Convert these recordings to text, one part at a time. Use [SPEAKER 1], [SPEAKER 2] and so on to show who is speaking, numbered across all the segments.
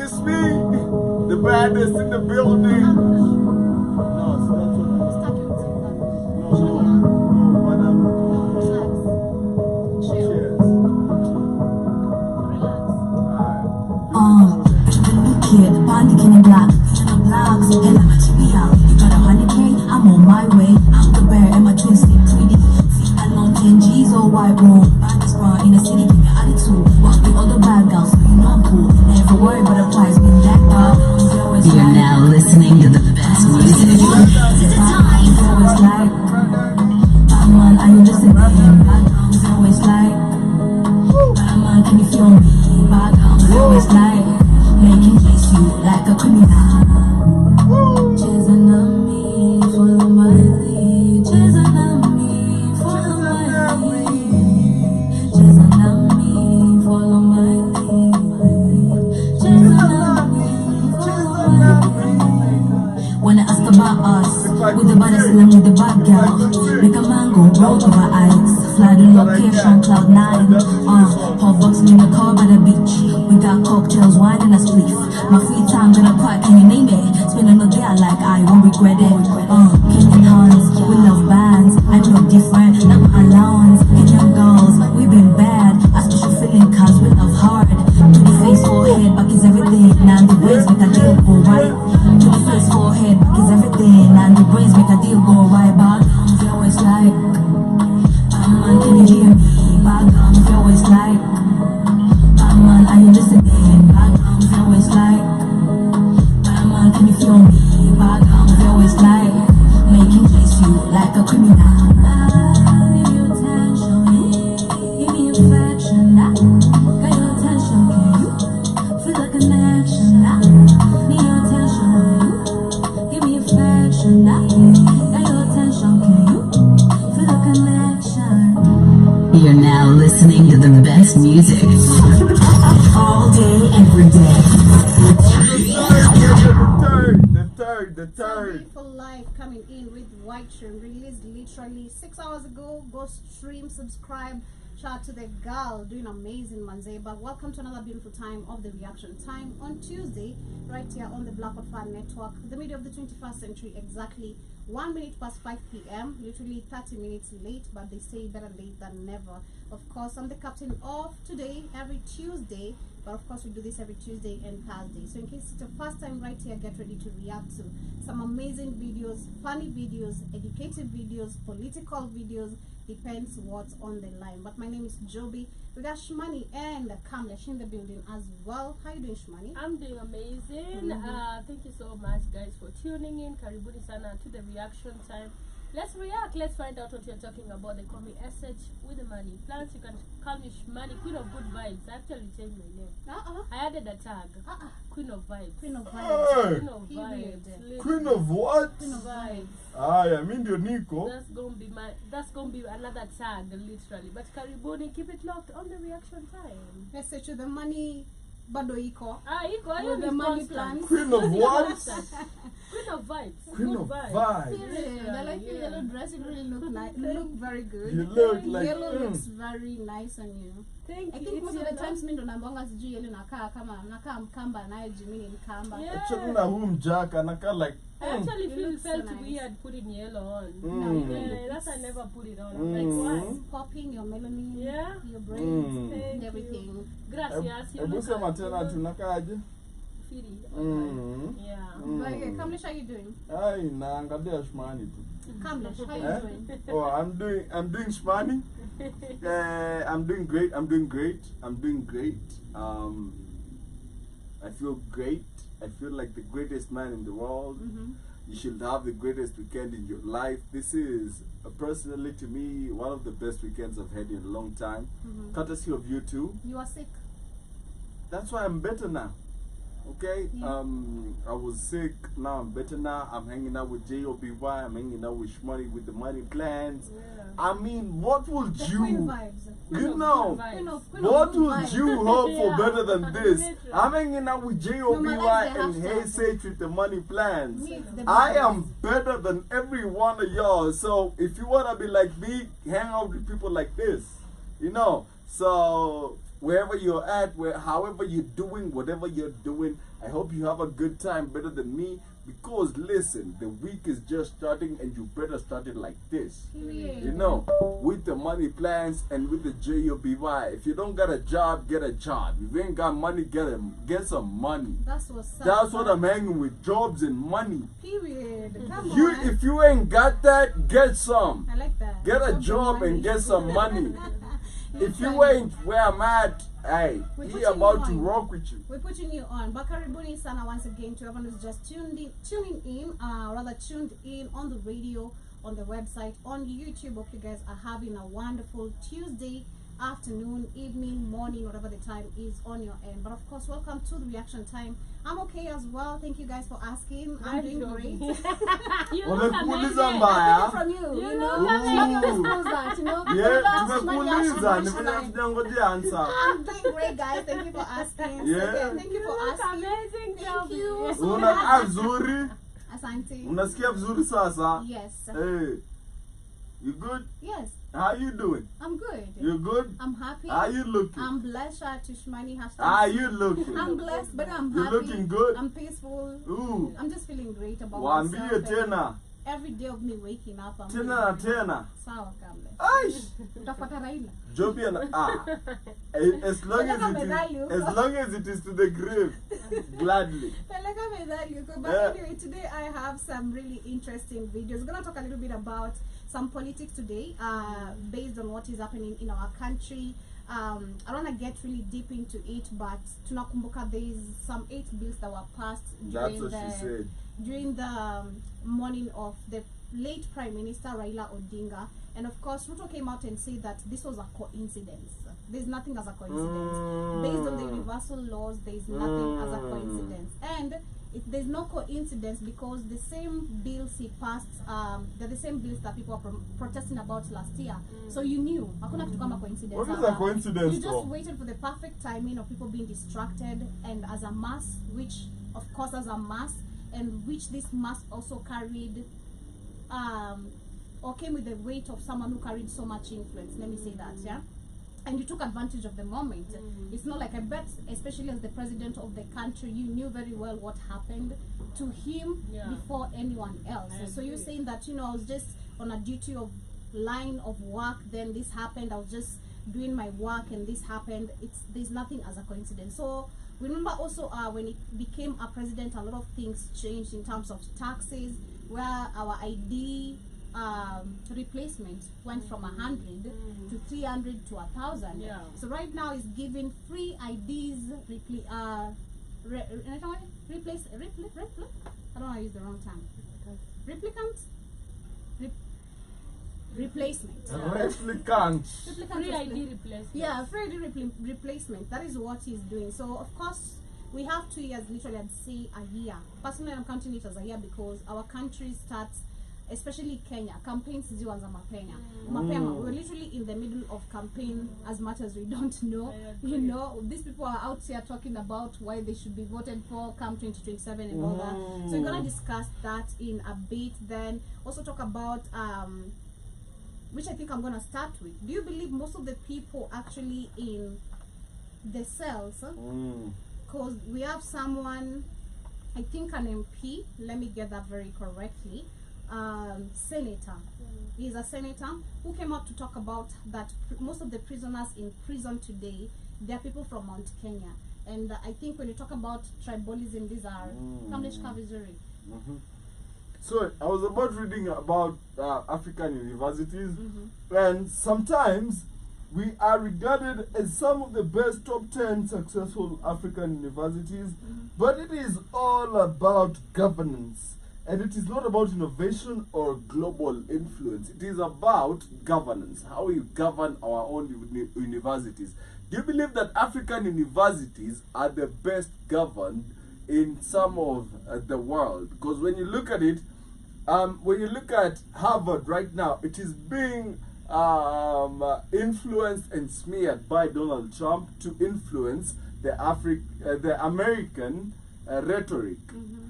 [SPEAKER 1] It's me, the baddest in the building. No, it's not madam. Cheers.
[SPEAKER 2] Kid, bikini black, blocks, hella my TV out. You got 100K, I'm on my way. I'm the bear and my twin stick 3D. See, I know 10 G's or white room. Baddest bar in the city, give me attitude. Walk with all the bad girls, so you know I'm cool. Never worry about the price, being that bar. You're now listening to the best music. It's time. Always like, Batman, are you listening? Bad girls always like, Batman, can you feel me? Bad girls always like, making chase you like a criminal. Chasing on me, follow my lead. Chasing on me, follow my lead. Chasing on me, follow my lead. Chasing on me, follow my lead. When I ask about us, with the baddest and with the bad girl, make a man go roll over eyes. Fly the location, cloud 9. Hot box me in the car by the beach. We got cocktails, wine and a spliff. My free time gonna park, can you name it? Spending a day like I won't regret it. Killing hands, we love bands. I look different, not my allowance. Indian girls, we been bad. I special feeling cause we love hard. To the face, forehead, back is everything. Now the brains make a deal go right. To the face, forehead, back is everything. Now the brains make a deal go right. Bad guns, they always like, Batman, can you hear me? Bad guns, they always like, Batman, are you listening? Bad guns, they always like, Batman, can you feel me? Bad guns, they always like, making chase you like a criminal. Give me attention, give me affection, got your attention, can you feel a connection? Need your attention, give me affection, got your attention, can you feel a connection? You're now listening to the best music all day, every day.
[SPEAKER 1] The third.
[SPEAKER 3] Beautiful Life coming in with White Shrimp, released literally 6 hours ago. Go stream, subscribe. Shout out to the girl doing amazing, Manze. But welcome to another beautiful time of the reaction time on Tuesday, right here on the Black Fan Network, the media of the 21st century, exactly 1 minute past 5 p.m. Literally 30 minutes late, but they say better late than never. Of course, I'm the captain of today, every Tuesday. But of course, we do this every Tuesday and Thursday. So in case it's your first time right here, get ready to react to some amazing videos, funny videos, educative videos, political videos. Depends what's on the line. But my name is Joby. We got Shmani and Kamlesh in the building as well. How you doing, Shmani?
[SPEAKER 4] I'm doing amazing. Thank you so much, guys, for tuning in. Karibuni sana to the reaction time. Let's react. Let's find out what you're talking about. They call me SH with the money plans. You can call me Shmani, Queen of Good Vibes. I actually changed my name. I added a tag. Queen of Vibes.
[SPEAKER 3] Queen of Vibes.
[SPEAKER 1] Hey.
[SPEAKER 4] Queen of Vibes.
[SPEAKER 1] Queen of what?
[SPEAKER 4] Queen of Vibes.
[SPEAKER 1] I mean your Nico.
[SPEAKER 4] That's gonna be another tag, literally. But Karibuni, keep it locked on the reaction time.
[SPEAKER 3] Message to the money. Bado iko.
[SPEAKER 4] Iko.
[SPEAKER 3] The money plans.
[SPEAKER 1] Queen of what?
[SPEAKER 4] Queen of Vibes.
[SPEAKER 1] Queen
[SPEAKER 4] Good
[SPEAKER 1] of
[SPEAKER 4] vibes.
[SPEAKER 1] vibes.
[SPEAKER 3] I like your yellow dress. You really look nice. Look very good.
[SPEAKER 1] You look like
[SPEAKER 3] yellow looks very nice on you.
[SPEAKER 4] Thank
[SPEAKER 3] I
[SPEAKER 4] you.
[SPEAKER 3] think most of the times mimi ndo nambanga sijui yellow nakaa mkamba naye jimini mkamba.
[SPEAKER 1] Chakuna na huu mjaka anakaa like
[SPEAKER 4] I actually
[SPEAKER 3] looks so
[SPEAKER 4] felt
[SPEAKER 3] nice.
[SPEAKER 4] weird putting yellow on.
[SPEAKER 3] Yeah,
[SPEAKER 4] That's I never put it on. I'm like, why?
[SPEAKER 3] Popping your melanin,
[SPEAKER 4] Yeah.
[SPEAKER 3] your braids,
[SPEAKER 4] Thank
[SPEAKER 3] and
[SPEAKER 4] you.
[SPEAKER 3] everything.
[SPEAKER 4] Gracias. You
[SPEAKER 1] Hebu
[SPEAKER 4] look
[SPEAKER 1] sema tena tunakaaje?
[SPEAKER 4] fitty. Yeah.
[SPEAKER 3] But Kamlesh, how you doing?
[SPEAKER 1] Ai naangalia Shmani tu.
[SPEAKER 3] Kamlesh, how you doing?
[SPEAKER 1] Oh, I'm doing Shmani. I'm doing great. I feel great. I feel like the greatest man in the world. You should have the greatest weekend in your life. This is personally to me one of the best weekends I've had in a long time. Courtesy of you too.
[SPEAKER 3] You are sick.
[SPEAKER 1] That's why I'm better now. Okay,
[SPEAKER 3] Yeah.
[SPEAKER 1] I was sick. Now I'm better now. I'm hanging out with JOBY. I'm hanging out with Shmani with the money plans.
[SPEAKER 4] Yeah.
[SPEAKER 1] I mean, what would
[SPEAKER 3] The
[SPEAKER 1] you,
[SPEAKER 3] queen vibes.
[SPEAKER 1] you know,
[SPEAKER 3] Queen of
[SPEAKER 1] what
[SPEAKER 3] good
[SPEAKER 1] would
[SPEAKER 3] vibes.
[SPEAKER 1] you hope for
[SPEAKER 4] Yeah.
[SPEAKER 1] better than this?
[SPEAKER 4] Literally.
[SPEAKER 1] I'm hanging out with JOBY
[SPEAKER 3] Normalize the
[SPEAKER 1] and Hey
[SPEAKER 3] hashtag.
[SPEAKER 1] Sage with the money plans.
[SPEAKER 3] Me, it's the
[SPEAKER 1] I
[SPEAKER 3] vibes.
[SPEAKER 1] am better than every one of y'all. So if you wanna be like me, hang out with people like this, you know. So wherever you're at, however you're doing, whatever you're doing, I hope you have a good time, better than me. Because listen, the week is just starting, and you better start it like this. You know, with the money plans and with the JOBY. If you don't got a job, get a job. If you ain't got money, get some money.
[SPEAKER 3] That's what's up.
[SPEAKER 1] That's what I'm hanging with, jobs and money.
[SPEAKER 3] Period. Come
[SPEAKER 1] You,
[SPEAKER 3] on.
[SPEAKER 1] if you ain't got that, get some.
[SPEAKER 3] I like that.
[SPEAKER 1] Get a
[SPEAKER 3] Jobs and
[SPEAKER 1] job
[SPEAKER 3] money.
[SPEAKER 1] and get some money. If you ain't where I'm at, hey,
[SPEAKER 3] We're
[SPEAKER 1] he
[SPEAKER 3] putting
[SPEAKER 1] about
[SPEAKER 3] you
[SPEAKER 1] to
[SPEAKER 3] on.
[SPEAKER 1] rock with you.
[SPEAKER 3] We're putting you on. But karibuni sana once again to everyone who's just tuning in on the radio, on the website, on YouTube. Hope you guys are having a wonderful Tuesday afternoon, evening, morning, whatever the time is on your end. But of course, welcome to the reaction time. I'm okay as well. Thank you guys for asking. I'm doing great.
[SPEAKER 4] You look
[SPEAKER 1] Wamekuuliza
[SPEAKER 4] amazing.
[SPEAKER 1] mbaya.
[SPEAKER 3] From you,
[SPEAKER 4] You
[SPEAKER 3] you know,
[SPEAKER 4] look
[SPEAKER 3] not
[SPEAKER 4] amazing.
[SPEAKER 3] the schools that, you know.
[SPEAKER 1] Yeah,
[SPEAKER 3] Relax, my
[SPEAKER 1] tumekuuliza,
[SPEAKER 3] reaction
[SPEAKER 1] nimefanya
[SPEAKER 3] line.
[SPEAKER 1] tujangojea answer.
[SPEAKER 3] I'm doing great, guys. Thank you for asking. So,
[SPEAKER 1] Yeah.
[SPEAKER 3] thank you
[SPEAKER 4] You
[SPEAKER 3] for
[SPEAKER 4] look
[SPEAKER 3] asking.
[SPEAKER 4] amazing.
[SPEAKER 3] Thank
[SPEAKER 4] Joby.
[SPEAKER 3] you.
[SPEAKER 4] Yes.
[SPEAKER 1] Unakaa vizuri?
[SPEAKER 3] Asante.
[SPEAKER 1] Unasikia vizuri sasa?
[SPEAKER 3] Yes.
[SPEAKER 1] Hey, you good?
[SPEAKER 3] Yes.
[SPEAKER 1] How you doing?
[SPEAKER 3] I'm good.
[SPEAKER 1] You good?
[SPEAKER 3] I'm happy.
[SPEAKER 1] How you looking?
[SPEAKER 3] I'm blessed. Tushmani hashtag.
[SPEAKER 1] How you looking?
[SPEAKER 3] I'm blessed, but I'm
[SPEAKER 1] You
[SPEAKER 3] happy.
[SPEAKER 1] looking good?
[SPEAKER 3] I'm peaceful.
[SPEAKER 1] Ooh,
[SPEAKER 3] I'm just feeling great about
[SPEAKER 1] waambie
[SPEAKER 3] myself. and
[SPEAKER 1] tena.
[SPEAKER 3] Every day of me waking up, I'm
[SPEAKER 1] Tena na
[SPEAKER 3] feeling
[SPEAKER 1] tena.
[SPEAKER 3] sawa kamle.
[SPEAKER 1] Aish.
[SPEAKER 3] Utafuata Raila.
[SPEAKER 1] Joby and as long as it is to the grave, gladly.
[SPEAKER 3] Peleka medali. But
[SPEAKER 1] Yeah.
[SPEAKER 3] anyway, today I have some really interesting videos. We're gonna talk a little bit about some politics today, based on what is happening in our country. I don't want to get really deep into it, but tunakumbuka there's some 8 bills that were passed
[SPEAKER 1] That's
[SPEAKER 3] during
[SPEAKER 1] what she said.
[SPEAKER 3] during the morning of the late Prime Minister Raila Odinga. And of course, Ruto came out and said that this was a coincidence. There's nothing as a coincidence. Based on the universal laws, there's nothing as a coincidence. And there's no coincidence because the same bills he passed, they're the same bills that people were protesting about last year. So you knew. Hakuna kitu kama coincidence.
[SPEAKER 1] What is a coincidence
[SPEAKER 3] You just
[SPEAKER 1] for?
[SPEAKER 3] waited for the perfect timing of people being distracted, and as a mass, which of course as a mass, and which this mass also carried, or came with the weight of someone who carried so much influence. Let me say that, yeah. And you took advantage of the moment. It's not like, I bet, especially as the president of the country, you knew very well what happened to him before anyone else. So you're saying that, you know, I was just on a duty of line of work, then this happened. I was just doing my work and this happened. There's nothing as a coincidence. So remember also when it became a president, a lot of things changed in terms of taxes, where our ID replacement went from 100 to 300 to 1,000.
[SPEAKER 4] Yeah.
[SPEAKER 3] So right now it's giving free IDs replace I don't want to use the wrong term. Replicant? Replacement.
[SPEAKER 1] Replicant.
[SPEAKER 4] Free ID replacement.
[SPEAKER 3] Yeah, free ID replacement. That is what he's doing. So of course we have 2 years, literally I'd say a year. Personally, I'm counting it as a year because our country starts, especially Kenya, campaigns ziwanza mapema. We're literally in the middle of campaign as much as we don't know. You know, these people are out here talking about why they should be voted for come 2027 and all that. So we're gonna discuss that in a bit. Then also talk about which I think I'm gonna start with. Do you believe most of the people actually in the cells? Because we have someone, I think an MP, let me get that very correctly, senator. He's a senator who came out to talk about that most of the prisoners in prison today, they're people from Mount Kenya. And I think when you talk about tribalism, these are Kamleshka vizuri.
[SPEAKER 1] So I was about reading about African universities, and sometimes we are regarded as some of the best top 10 successful African universities, but it is all about governance. And it is not about innovation or global influence. It is about governance, how we govern our own universities. Do you believe that African universities are the best governed in some of the world? Because when you look at it, when you look at Harvard right now, it is being influenced and smeared by Donald Trump to influence the American rhetoric,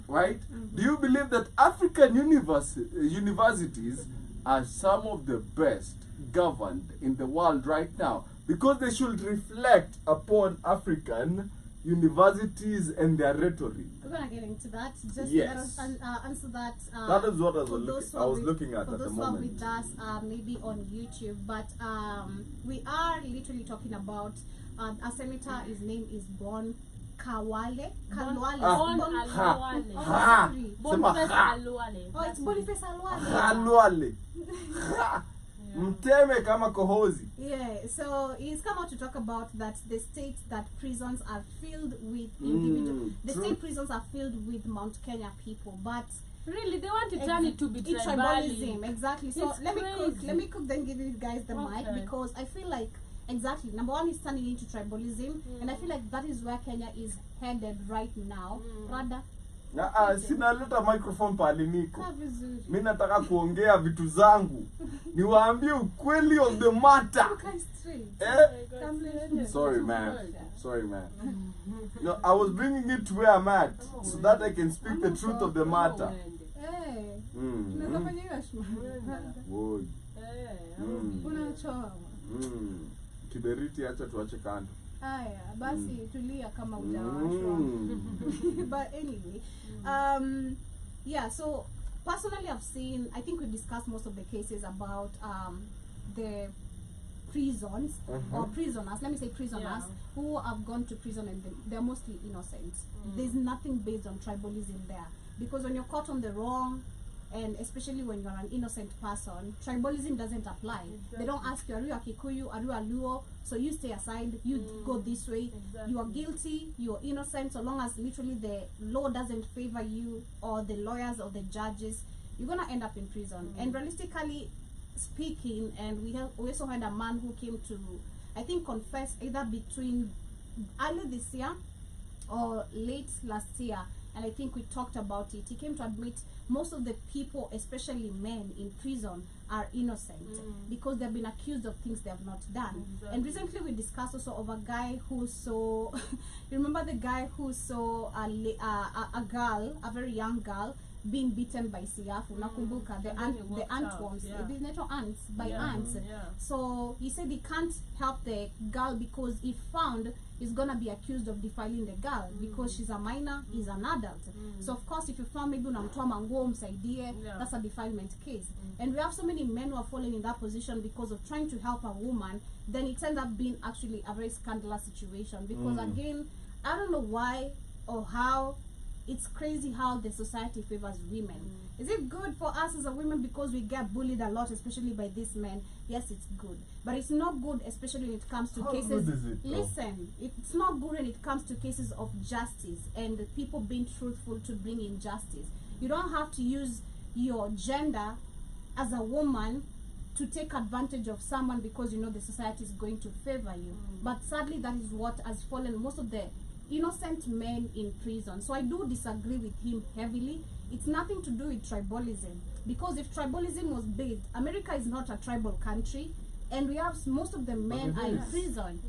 [SPEAKER 1] right? Do you believe that African universities are some of the best governed in the world right now? because they should reflect upon African universities and their rhetoric.
[SPEAKER 3] We're gonna get into that. Just
[SPEAKER 1] Yes.
[SPEAKER 3] let us answer that.
[SPEAKER 1] That is what I was
[SPEAKER 3] for
[SPEAKER 1] looking-
[SPEAKER 3] those who
[SPEAKER 1] I
[SPEAKER 3] are
[SPEAKER 1] was looking at
[SPEAKER 3] for
[SPEAKER 1] the
[SPEAKER 3] those who are
[SPEAKER 1] moment.
[SPEAKER 3] with us, maybe on YouTube, but we are literally talking about a senator. His name is Bon Kawale. Kalwale.
[SPEAKER 4] Bon
[SPEAKER 3] Bon-
[SPEAKER 4] Alwale.
[SPEAKER 3] Oh,
[SPEAKER 1] Ha.
[SPEAKER 3] sorry.
[SPEAKER 4] Boniface
[SPEAKER 1] Ha.
[SPEAKER 4] Alwale.
[SPEAKER 3] Oh, it's Boniface Alwale.
[SPEAKER 1] Halwale. Mteme kama kohozi.
[SPEAKER 3] Yeah, so he's come out to talk about that the states that prisons are filled with individuals. The
[SPEAKER 1] true.
[SPEAKER 3] state prisons are filled with Mount Kenya people, but
[SPEAKER 4] Really, they want to turn it to be
[SPEAKER 3] it's
[SPEAKER 4] tribalism.
[SPEAKER 3] exactly. So
[SPEAKER 4] It's
[SPEAKER 3] let me
[SPEAKER 4] crazy.
[SPEAKER 3] cook, then give you guys the mic,
[SPEAKER 4] Okay.
[SPEAKER 3] because I feel like exactly number one is turning into tribalism, and I feel like that is where Kenya is headed right now. Rather,
[SPEAKER 1] Sinaleta microphone pale niko.
[SPEAKER 3] kaa vizuri.
[SPEAKER 1] Mimi nataka kuongea vitu zangu. Niwaambie ukweli of the matter.
[SPEAKER 3] Kaa straight.
[SPEAKER 1] Eh? Sorry, man. Sorry, man. No, I was bringing it to where I'm at so that I can speak the truth of the matter.
[SPEAKER 3] Eh,
[SPEAKER 1] Mm.
[SPEAKER 3] tunaweza fanya hiyo Ashma?
[SPEAKER 1] Woi.
[SPEAKER 3] Unachoma.
[SPEAKER 1] Kiberiti acha tuache kando.
[SPEAKER 3] Haya, basi tulia kama hujawashwa. But anyway, yeah, so personally I've seen, I think we discussed most of the cases about the prisons or prisoners, let me say prisoners, who have gone to prison and they're mostly innocent. There's nothing based on tribalism there, because when you're caught on the wrong, and especially when you're an innocent person, tribalism doesn't apply. They don't ask you, are you a Kikuyu, are you a Luo, so you stay aside, you go this way. You are guilty, you're innocent, so long as literally the law doesn't favor you or the lawyers or the judges, you're gonna end up in prison. And realistically speaking, and we also had a man who came to, I think, confess either between early this year or late last year, and I think we talked about it. He came to admit most of the people, especially men in prison, are innocent because they've been accused of things they have not done. And recently we discussed also of a guy who saw you remember the guy who saw a girl, a very young girl, being beaten by siafu. Nakumbuka the antworms, these little ants, by ants. So he said he can't help the girl because he found he's gonna be accused of defiling the girl because she's a minor, he's an adult. So of course if you found maybe unamtoa manguo umsaidie, that's a defilement case. And we have so many men who are falling in that position because of trying to help a woman, then it ends up being actually a very scandalous situation because again, I don't know why or how. It's crazy how the society favors women. Is it good for us as a women because we get bullied a lot, especially by these men? Yes, it's good. But it's not good, especially when it comes to
[SPEAKER 1] How
[SPEAKER 3] cases.
[SPEAKER 1] good is it, though?
[SPEAKER 3] Listen, it's not good when it comes to cases of justice and people being truthful to bring in justice. You don't have to use your gender as a woman to take advantage of someone because you know the society is going to favor you. But sadly, that is what has fallen most of the innocent men in prison. So I do disagree with him heavily. It's nothing to do with tribalism, because if tribalism was based, America is not a tribal country, and we have most of the men are in prison.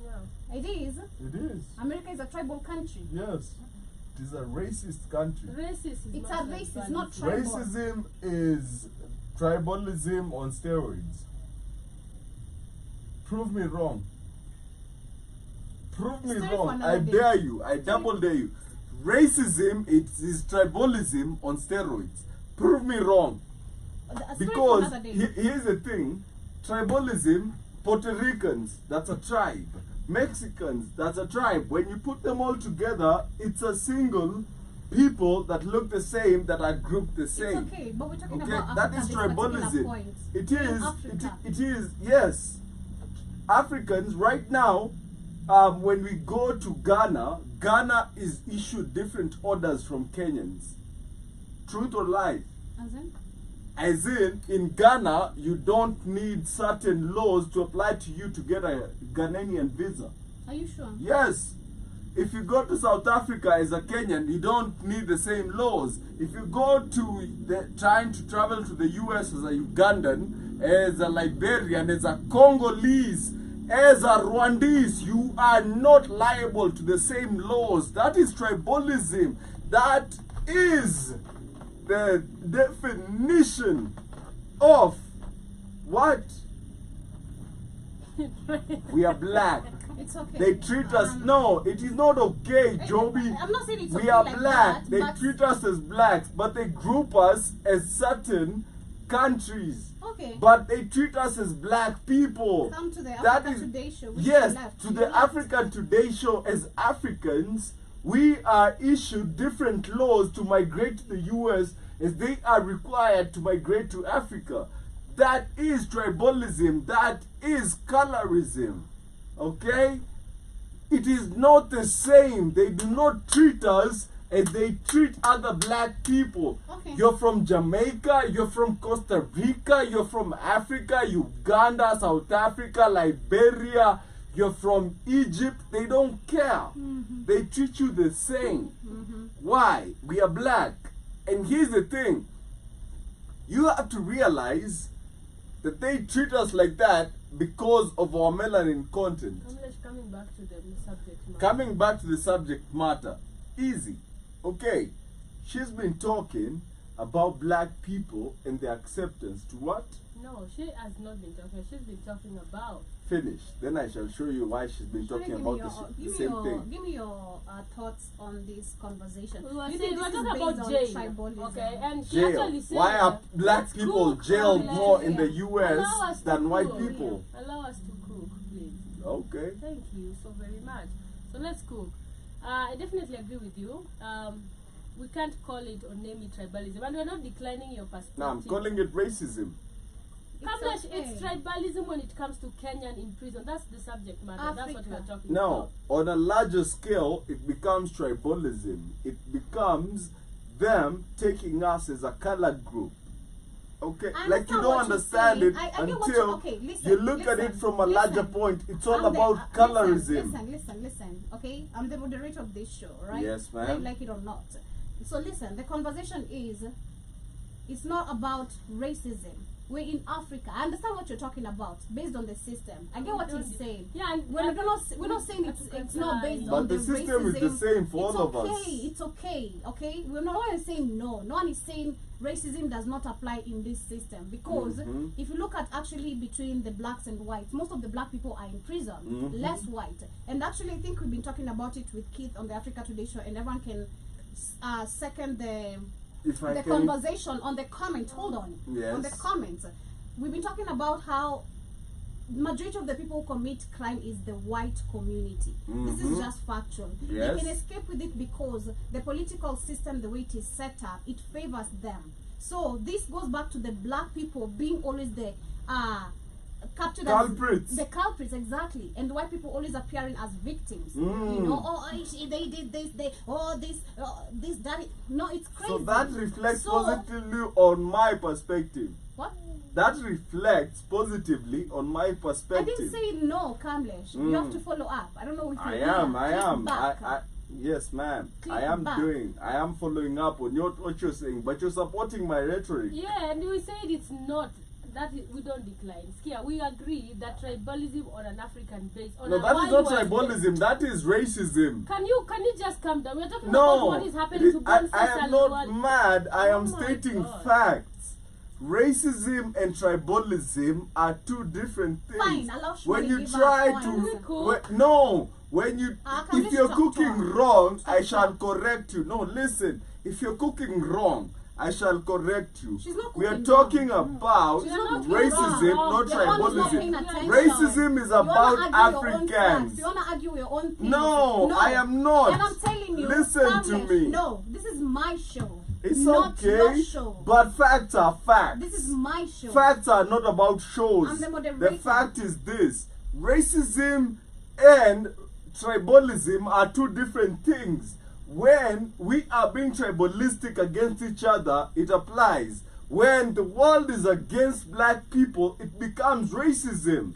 [SPEAKER 3] It is.
[SPEAKER 1] It is.
[SPEAKER 3] America is a tribal country.
[SPEAKER 1] Yes. It is a racist country.
[SPEAKER 3] It's a racist, not tribal.
[SPEAKER 1] Racism is tribalism on steroids. Prove me wrong. Prove me
[SPEAKER 3] Story for
[SPEAKER 1] wrong.
[SPEAKER 3] another
[SPEAKER 1] I
[SPEAKER 3] day.
[SPEAKER 1] dare you. I double dare you. Racism, it is tribalism on steroids. Prove me wrong.
[SPEAKER 3] A story for
[SPEAKER 1] Because
[SPEAKER 3] another day.
[SPEAKER 1] here's the thing. Tribalism, Puerto Ricans, that's a tribe. Mexicans, that's a tribe. When you put them all together, it's a single people that look the same, that are grouped the same.
[SPEAKER 3] It's okay, but we're talking
[SPEAKER 1] Okay,
[SPEAKER 3] about
[SPEAKER 1] that
[SPEAKER 3] Africa
[SPEAKER 1] is
[SPEAKER 3] at this particular
[SPEAKER 1] tribalism.
[SPEAKER 3] point.
[SPEAKER 1] It
[SPEAKER 3] In
[SPEAKER 1] is.
[SPEAKER 3] Africa.
[SPEAKER 1] It is. Yes. Africans right now, when we go to Ghana, Ghana is issued different orders from Kenyans. Truth or lie?
[SPEAKER 3] As in?
[SPEAKER 1] As in Ghana, you don't need certain laws to apply to you to get a Ghanaian visa.
[SPEAKER 3] Are you sure?
[SPEAKER 1] Yes. If you go to South Africa as a Kenyan, you don't need the same laws. If you go to trying to travel to the US as a Ugandan, as a Liberian, as a Congolese, as a Rwandese, you are not liable to the same laws. That is tribalism. That is the definition of what? We are black.
[SPEAKER 3] It's okay.
[SPEAKER 1] They treat us. No, it is not okay, Joby.
[SPEAKER 3] I'm not saying it's
[SPEAKER 1] We
[SPEAKER 3] okay
[SPEAKER 1] are
[SPEAKER 3] like
[SPEAKER 1] black.
[SPEAKER 3] that,
[SPEAKER 1] They
[SPEAKER 3] but-
[SPEAKER 1] treat us as blacks, but they group us as certain countries.
[SPEAKER 3] Okay.
[SPEAKER 1] But they treat us as black people.
[SPEAKER 3] Come to the
[SPEAKER 1] That
[SPEAKER 3] Africa
[SPEAKER 1] is-
[SPEAKER 3] Today show. which
[SPEAKER 1] Yes,
[SPEAKER 3] you left.
[SPEAKER 1] to
[SPEAKER 3] You
[SPEAKER 1] the
[SPEAKER 3] left.
[SPEAKER 1] African Today show, as Africans, we are issued different laws to migrate to the US as they are required to migrate to Africa. That is tribalism. That is colorism. Okay? It is not the same. They do not treat us as they treat other black people.
[SPEAKER 3] Okay.
[SPEAKER 1] You're from Jamaica, you're from Costa Rica, you're from Africa, Uganda, South Africa, Liberia, you're from Egypt. They don't care. They treat you the same. Why? We are black. And here's the thing. You have to realize that they treat us like that because of our melanin content.
[SPEAKER 4] Coming back to the subject matter.
[SPEAKER 1] Coming back to the subject matter, easy. Okay, she's been talking about black people and their acceptance to what?
[SPEAKER 4] No, she has not been talking. She's been talking about.
[SPEAKER 1] Finish. Then I shall show you why she's been
[SPEAKER 3] Shall I
[SPEAKER 1] talking
[SPEAKER 3] give me
[SPEAKER 1] about
[SPEAKER 3] your-
[SPEAKER 1] the
[SPEAKER 3] give me
[SPEAKER 1] same
[SPEAKER 3] your-
[SPEAKER 1] thing.
[SPEAKER 3] Give me your thoughts on this conversation.
[SPEAKER 4] We were
[SPEAKER 3] You
[SPEAKER 4] saying,
[SPEAKER 3] think
[SPEAKER 4] we're
[SPEAKER 3] this is
[SPEAKER 4] talking about
[SPEAKER 3] based
[SPEAKER 4] jail.
[SPEAKER 3] on tribalism?
[SPEAKER 4] Okay, and she
[SPEAKER 1] Jail.
[SPEAKER 4] actually said,
[SPEAKER 1] Why are black
[SPEAKER 4] let's
[SPEAKER 1] people
[SPEAKER 4] cook,
[SPEAKER 1] jailed
[SPEAKER 4] let's-
[SPEAKER 1] more in the
[SPEAKER 4] Allow
[SPEAKER 1] US
[SPEAKER 4] us to
[SPEAKER 1] than white
[SPEAKER 4] cook.
[SPEAKER 1] people?
[SPEAKER 4] Allow us to cook, please.
[SPEAKER 1] Okay.
[SPEAKER 4] Thank you so very much. So let's cook. I definitely agree with you. We can't call it or name it tribalism, and we're not declining your perspective.
[SPEAKER 1] Now I'm calling it racism.
[SPEAKER 4] Kamlesh,
[SPEAKER 3] okay.
[SPEAKER 4] it's tribalism when it comes to Kenyan in prison. That's the subject matter. That's what we're
[SPEAKER 3] Africa.
[SPEAKER 4] talking
[SPEAKER 1] Now,
[SPEAKER 4] about.
[SPEAKER 1] on a larger scale, it becomes tribalism. It becomes them taking us as a colored group. Okay,
[SPEAKER 3] I
[SPEAKER 1] like you
[SPEAKER 3] understand
[SPEAKER 1] don't
[SPEAKER 3] what you're
[SPEAKER 1] understand
[SPEAKER 3] saying.
[SPEAKER 1] it
[SPEAKER 3] I get what
[SPEAKER 1] until
[SPEAKER 3] okay, listen,
[SPEAKER 1] you look at it
[SPEAKER 3] listen,
[SPEAKER 1] from a larger
[SPEAKER 3] listen.
[SPEAKER 1] point. It's all
[SPEAKER 3] I'm the-
[SPEAKER 1] about colorism.
[SPEAKER 3] Listen. Okay, I'm the moderator of this show, right?
[SPEAKER 1] Yes, ma'am.
[SPEAKER 3] Whether you like it or not. So listen, the conversation is, it's not about racism. We're in Africa. I understand what you're talking about based on the system. I get what he's saying.
[SPEAKER 4] Yeah, and
[SPEAKER 3] We're not saying it's not based
[SPEAKER 1] But
[SPEAKER 3] on
[SPEAKER 1] the system is the
[SPEAKER 3] racism.
[SPEAKER 1] same for
[SPEAKER 3] It's
[SPEAKER 1] all of
[SPEAKER 3] okay,
[SPEAKER 1] us.
[SPEAKER 3] It's okay. Okay, we're not one is saying no. No one is saying racism does not apply in this system because if you look at actually between the blacks and whites, most of the black people are in prison, less white. And actually, I think we've been talking about it with Keith on the Africa Today show, and everyone can second
[SPEAKER 1] If I
[SPEAKER 3] the
[SPEAKER 1] can,
[SPEAKER 3] conversation on the comments. Hold on.
[SPEAKER 1] Yes.
[SPEAKER 3] On the comments, we've been talking about how majority of the people who commit crime is the white community. This is just factual.
[SPEAKER 1] Yes.
[SPEAKER 3] They can escape with it because the political system, the way it is set up, it favors them. So this goes back to the black people being always the captured
[SPEAKER 1] Culprits.
[SPEAKER 3] as the culprits, exactly, and white people always appearing as victims. You know, they did this, this, that. No, it's crazy.
[SPEAKER 1] so that reflects
[SPEAKER 3] So-
[SPEAKER 1] positively on my perspective.
[SPEAKER 3] What?
[SPEAKER 1] That reflects positively on my
[SPEAKER 3] I
[SPEAKER 1] perspective.
[SPEAKER 3] didn't say no, Kamlesh. You have to follow up. I don't know if you
[SPEAKER 1] I
[SPEAKER 3] hear.
[SPEAKER 1] am.
[SPEAKER 3] Click back.
[SPEAKER 1] Yes, ma'am.
[SPEAKER 3] Click
[SPEAKER 1] I am
[SPEAKER 3] back.
[SPEAKER 1] I am following up on what you're saying, but you're supporting my rhetoric.
[SPEAKER 4] Yeah, and we said it's not that we don't decline. Skia, we agree that tribalism on an African base. On
[SPEAKER 1] No,
[SPEAKER 4] a
[SPEAKER 1] that is not
[SPEAKER 4] worldwide
[SPEAKER 1] tribalism. That is racism.
[SPEAKER 4] Can you just calm down? We're talking about
[SPEAKER 1] No,
[SPEAKER 4] what is happening to Boniface
[SPEAKER 1] I am not
[SPEAKER 4] Aliwal.
[SPEAKER 1] mad. I
[SPEAKER 4] Oh
[SPEAKER 1] am
[SPEAKER 4] my
[SPEAKER 1] stating
[SPEAKER 4] God.
[SPEAKER 1] facts. Racism and tribalism are two different things.
[SPEAKER 3] Fine, allow Shmari
[SPEAKER 1] when you
[SPEAKER 3] give her
[SPEAKER 1] try
[SPEAKER 3] points.
[SPEAKER 1] to,
[SPEAKER 4] Can we cook?
[SPEAKER 1] no, when you,
[SPEAKER 3] Can
[SPEAKER 1] if
[SPEAKER 3] we
[SPEAKER 1] you're
[SPEAKER 3] stop
[SPEAKER 1] cooking
[SPEAKER 3] talk?
[SPEAKER 1] wrong, I
[SPEAKER 3] Stop
[SPEAKER 1] shall
[SPEAKER 3] talk.
[SPEAKER 1] correct you. No, listen, if you're cooking wrong, I shall correct you.
[SPEAKER 3] She's not
[SPEAKER 1] We are
[SPEAKER 3] cooking
[SPEAKER 1] talking
[SPEAKER 3] wrong.
[SPEAKER 1] about
[SPEAKER 3] She's not cooking
[SPEAKER 1] racism,
[SPEAKER 3] wrong.
[SPEAKER 1] not
[SPEAKER 3] You're always not
[SPEAKER 1] tribalism.
[SPEAKER 3] paying attention.
[SPEAKER 1] Racism is
[SPEAKER 3] You wanna
[SPEAKER 1] about
[SPEAKER 3] argue your own facts.
[SPEAKER 1] Africans.
[SPEAKER 3] You want to argue your own things.
[SPEAKER 1] No, I am not.
[SPEAKER 3] And I'm telling you,
[SPEAKER 1] Listen to
[SPEAKER 3] Kamlesh,
[SPEAKER 1] me.
[SPEAKER 3] No, this is my show.
[SPEAKER 1] It's
[SPEAKER 3] not your
[SPEAKER 1] okay,
[SPEAKER 3] show.
[SPEAKER 1] but facts are facts.
[SPEAKER 3] This is my show.
[SPEAKER 1] Facts are not about shows.
[SPEAKER 3] I'm the moderator.
[SPEAKER 1] The fact is this: racism and tribalism are two different things. When we are being tribalistic against each other, it applies. When the world is against black people, it becomes racism.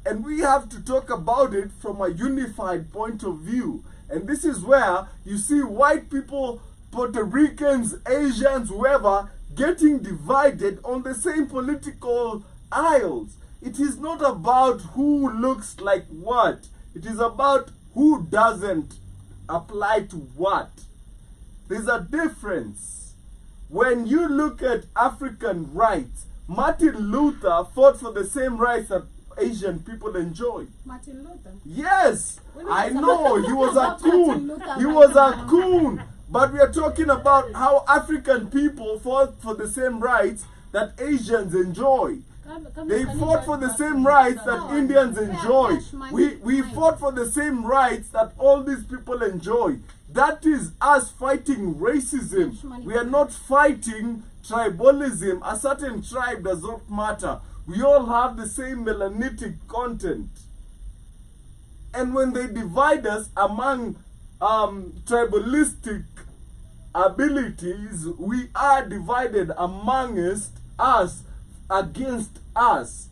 [SPEAKER 1] And we have to talk about it from a unified point of view. And this is where you see white people, Puerto Ricans, Asians, whoever, getting divided on the same political aisles. It is not about who looks like what. It is about who doesn't apply to what. There's a difference. When you look at African rights, Martin Luther fought for the same rights Asian people enjoy.
[SPEAKER 3] Martin Luther.
[SPEAKER 1] Yes,
[SPEAKER 3] When
[SPEAKER 1] I
[SPEAKER 3] it's
[SPEAKER 1] know
[SPEAKER 3] about-
[SPEAKER 1] he was a
[SPEAKER 3] about Martin
[SPEAKER 1] coon.
[SPEAKER 3] Luther,
[SPEAKER 1] He
[SPEAKER 3] Martin
[SPEAKER 1] was a
[SPEAKER 3] Luther.
[SPEAKER 1] coon. But we are talking about how African people fought for the same rights that Asians enjoy. They fought for the same rights that Indians enjoy. We fought for the same rights that all these people enjoy. That is us fighting racism. We are not fighting tribalism. A certain tribe does not matter. We all have the same melanitic content. And when they divide us among tribalistic abilities, we are divided amongst us against us.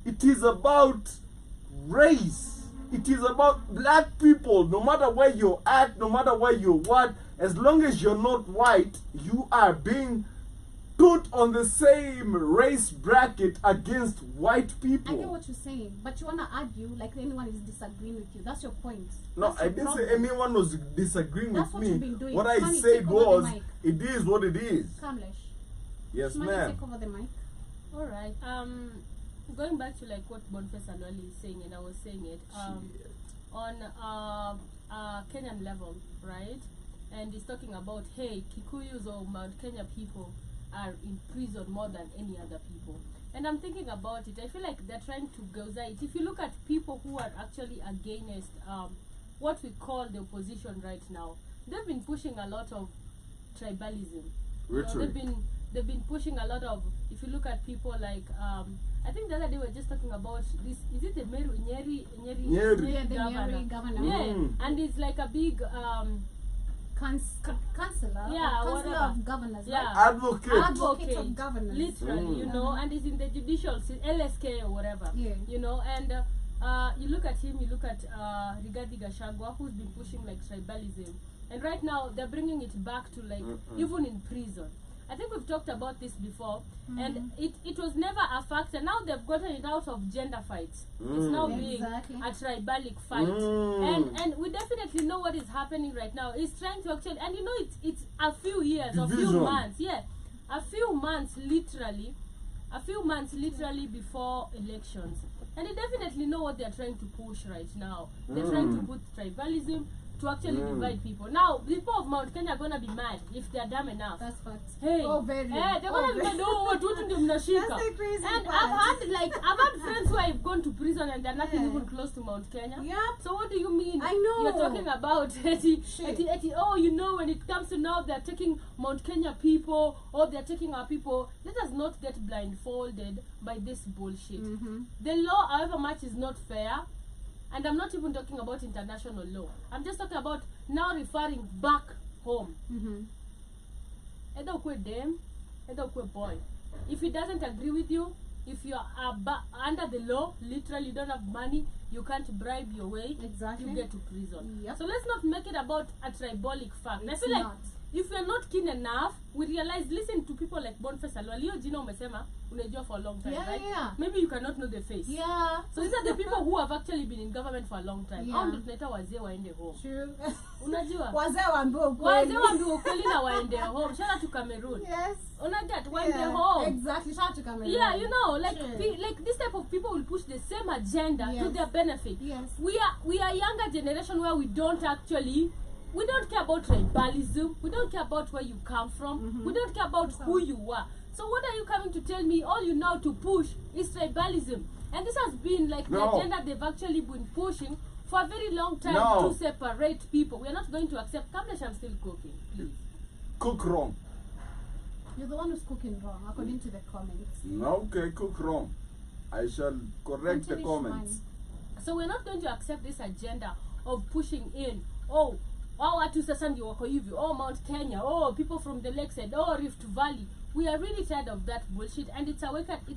[SPEAKER 1] It is about race. It is about black people. No matter where you're at, no matter where you're what, as long as you're not white, you are being put on the same race bracket against white
[SPEAKER 3] I get
[SPEAKER 1] people.
[SPEAKER 3] what you're saying, but you wanna argue like anyone is disagreeing with you. That's your point.
[SPEAKER 1] No,
[SPEAKER 3] That's
[SPEAKER 1] I
[SPEAKER 3] your
[SPEAKER 1] didn't say
[SPEAKER 3] problem.
[SPEAKER 1] anyone was disagreeing
[SPEAKER 3] That's
[SPEAKER 1] with
[SPEAKER 3] what you've
[SPEAKER 1] me.
[SPEAKER 3] been doing.
[SPEAKER 1] What I
[SPEAKER 3] Money,
[SPEAKER 1] said
[SPEAKER 3] take over the
[SPEAKER 1] was,
[SPEAKER 3] mic.
[SPEAKER 1] it is what it is.
[SPEAKER 3] Kamlesh.
[SPEAKER 1] Yes,
[SPEAKER 3] Money,
[SPEAKER 1] ma'am.
[SPEAKER 3] take over the mic.
[SPEAKER 4] All right. Going back to like what Boniface Anwali is saying, and I was saying it on Kenyan level, right? And he's talking about, hey, Kikuyus or Mount Kenya people are in prison more than any other people. And I'm thinking about it. I feel like they're trying to goza it. If you look at people who are actually against what we call the opposition right now, they've been pushing a lot of tribalism. You know, they've been pushing a lot of, if you look at people like I think the other day we were just talking about this, is it the Nyeri
[SPEAKER 1] Nyeri.
[SPEAKER 3] Yeah, the
[SPEAKER 4] governor?
[SPEAKER 3] Nyeri governor.
[SPEAKER 4] Yeah,
[SPEAKER 1] Mm.
[SPEAKER 4] and it's like a big
[SPEAKER 3] Councillor,
[SPEAKER 4] Yeah,
[SPEAKER 3] councillor
[SPEAKER 4] whatever.
[SPEAKER 3] of governors,
[SPEAKER 4] Yeah.
[SPEAKER 3] right?
[SPEAKER 1] Advocate.
[SPEAKER 3] Advocate of governors.
[SPEAKER 4] literally, you know, and he's in the judicial LSK or whatever,
[SPEAKER 3] Yeah.
[SPEAKER 4] you know, and you look at him, you look at Rigathi Gachagua, who's been pushing like tribalism, and right now they're bringing it back to like even in prison. I think we've talked about this before, and it was never a factor. Now they've gotten it out of gender fights. It's now being
[SPEAKER 3] Exactly.
[SPEAKER 4] a tribalic fight, and we definitely know what is happening right now. It's trying to actually, and you know, it's a few years, a few
[SPEAKER 1] Division.
[SPEAKER 4] months, a few months literally before elections, and they definitely know what they're trying to push right now. They're trying to put tribalism to actually divide people. Now, people of Mount Kenya are gonna be mad if they're dumb enough.
[SPEAKER 3] That's facts.
[SPEAKER 4] Hey,
[SPEAKER 3] Oh, very.
[SPEAKER 4] they're gonna be
[SPEAKER 3] very.
[SPEAKER 4] mad. Oh, what ndio mnashika?
[SPEAKER 3] That's the crazy
[SPEAKER 4] And
[SPEAKER 3] part.
[SPEAKER 4] I've had friends who have gone to prison and they're nothing
[SPEAKER 3] Yeah.
[SPEAKER 4] even close to Mount Kenya.
[SPEAKER 3] Yep.
[SPEAKER 4] So what do you mean?
[SPEAKER 3] I know.
[SPEAKER 4] You're talking about oh, you know, when it comes to now they're taking Mount Kenya people or they're taking our people. Let us not get blindfolded by this bullshit. The law, however much, is not fair. And I'm not even talking about international law. I'm just talking about now referring back home. Either ukwe dem, either ukwe boy. If he doesn't agree with you, if you are under the law, literally you don't have money, you can't bribe your way,
[SPEAKER 3] Exactly.
[SPEAKER 4] you get to prison.
[SPEAKER 3] Yep.
[SPEAKER 4] So let's not make it about a tribalic fact. I
[SPEAKER 3] It's
[SPEAKER 4] feel like
[SPEAKER 3] not.
[SPEAKER 4] if you're not keen enough, we realize, listen to people like Boniface Anwali. Hiyo jina umesema, unajua for a long time,
[SPEAKER 3] Yeah,
[SPEAKER 4] right?
[SPEAKER 3] yeah.
[SPEAKER 4] Maybe you cannot know the face.
[SPEAKER 3] Yeah.
[SPEAKER 4] So these are the people who have actually been in government for a long time.
[SPEAKER 3] Yeah.
[SPEAKER 4] Hao ndio tunaita wazee waende home.
[SPEAKER 3] True.
[SPEAKER 4] Unajua?
[SPEAKER 3] Wazee waambiwe ukweli.
[SPEAKER 4] Wazee waambiwe ukweli na waende home. Shout out to Cameroon.
[SPEAKER 3] Yes.
[SPEAKER 4] Unaget waende
[SPEAKER 3] Yeah.
[SPEAKER 4] home.
[SPEAKER 3] Exactly. Shout out to Cameroon.
[SPEAKER 4] Yeah, you know, like
[SPEAKER 3] Sure.
[SPEAKER 4] like this type of people will push the same agenda to
[SPEAKER 3] Yes.
[SPEAKER 4] their benefit.
[SPEAKER 3] Yes.
[SPEAKER 4] We are younger generation where we don't care about tribalism. We don't care about where you come from. We don't care about who you are. So what are you coming to tell me? All you know to push is tribalism, and this has been like the
[SPEAKER 1] No.
[SPEAKER 4] agenda they've actually been pushing for a very long time
[SPEAKER 1] No.
[SPEAKER 4] to separate people. We are not going to accept. Kamlesh, I'm still cooking, please.
[SPEAKER 1] Cook wrong.
[SPEAKER 3] You're the one who's cooking wrong, according to the comments.
[SPEAKER 1] Okay, cook wrong. I shall correct the
[SPEAKER 3] Finish
[SPEAKER 1] comments.
[SPEAKER 3] mine.
[SPEAKER 4] So we're not going to accept this agenda of pushing in, watu sasa ndio wako hivi, Mount Kenya, people from the lakeside, Rift Valley. We are really tired of that bullshit, and it's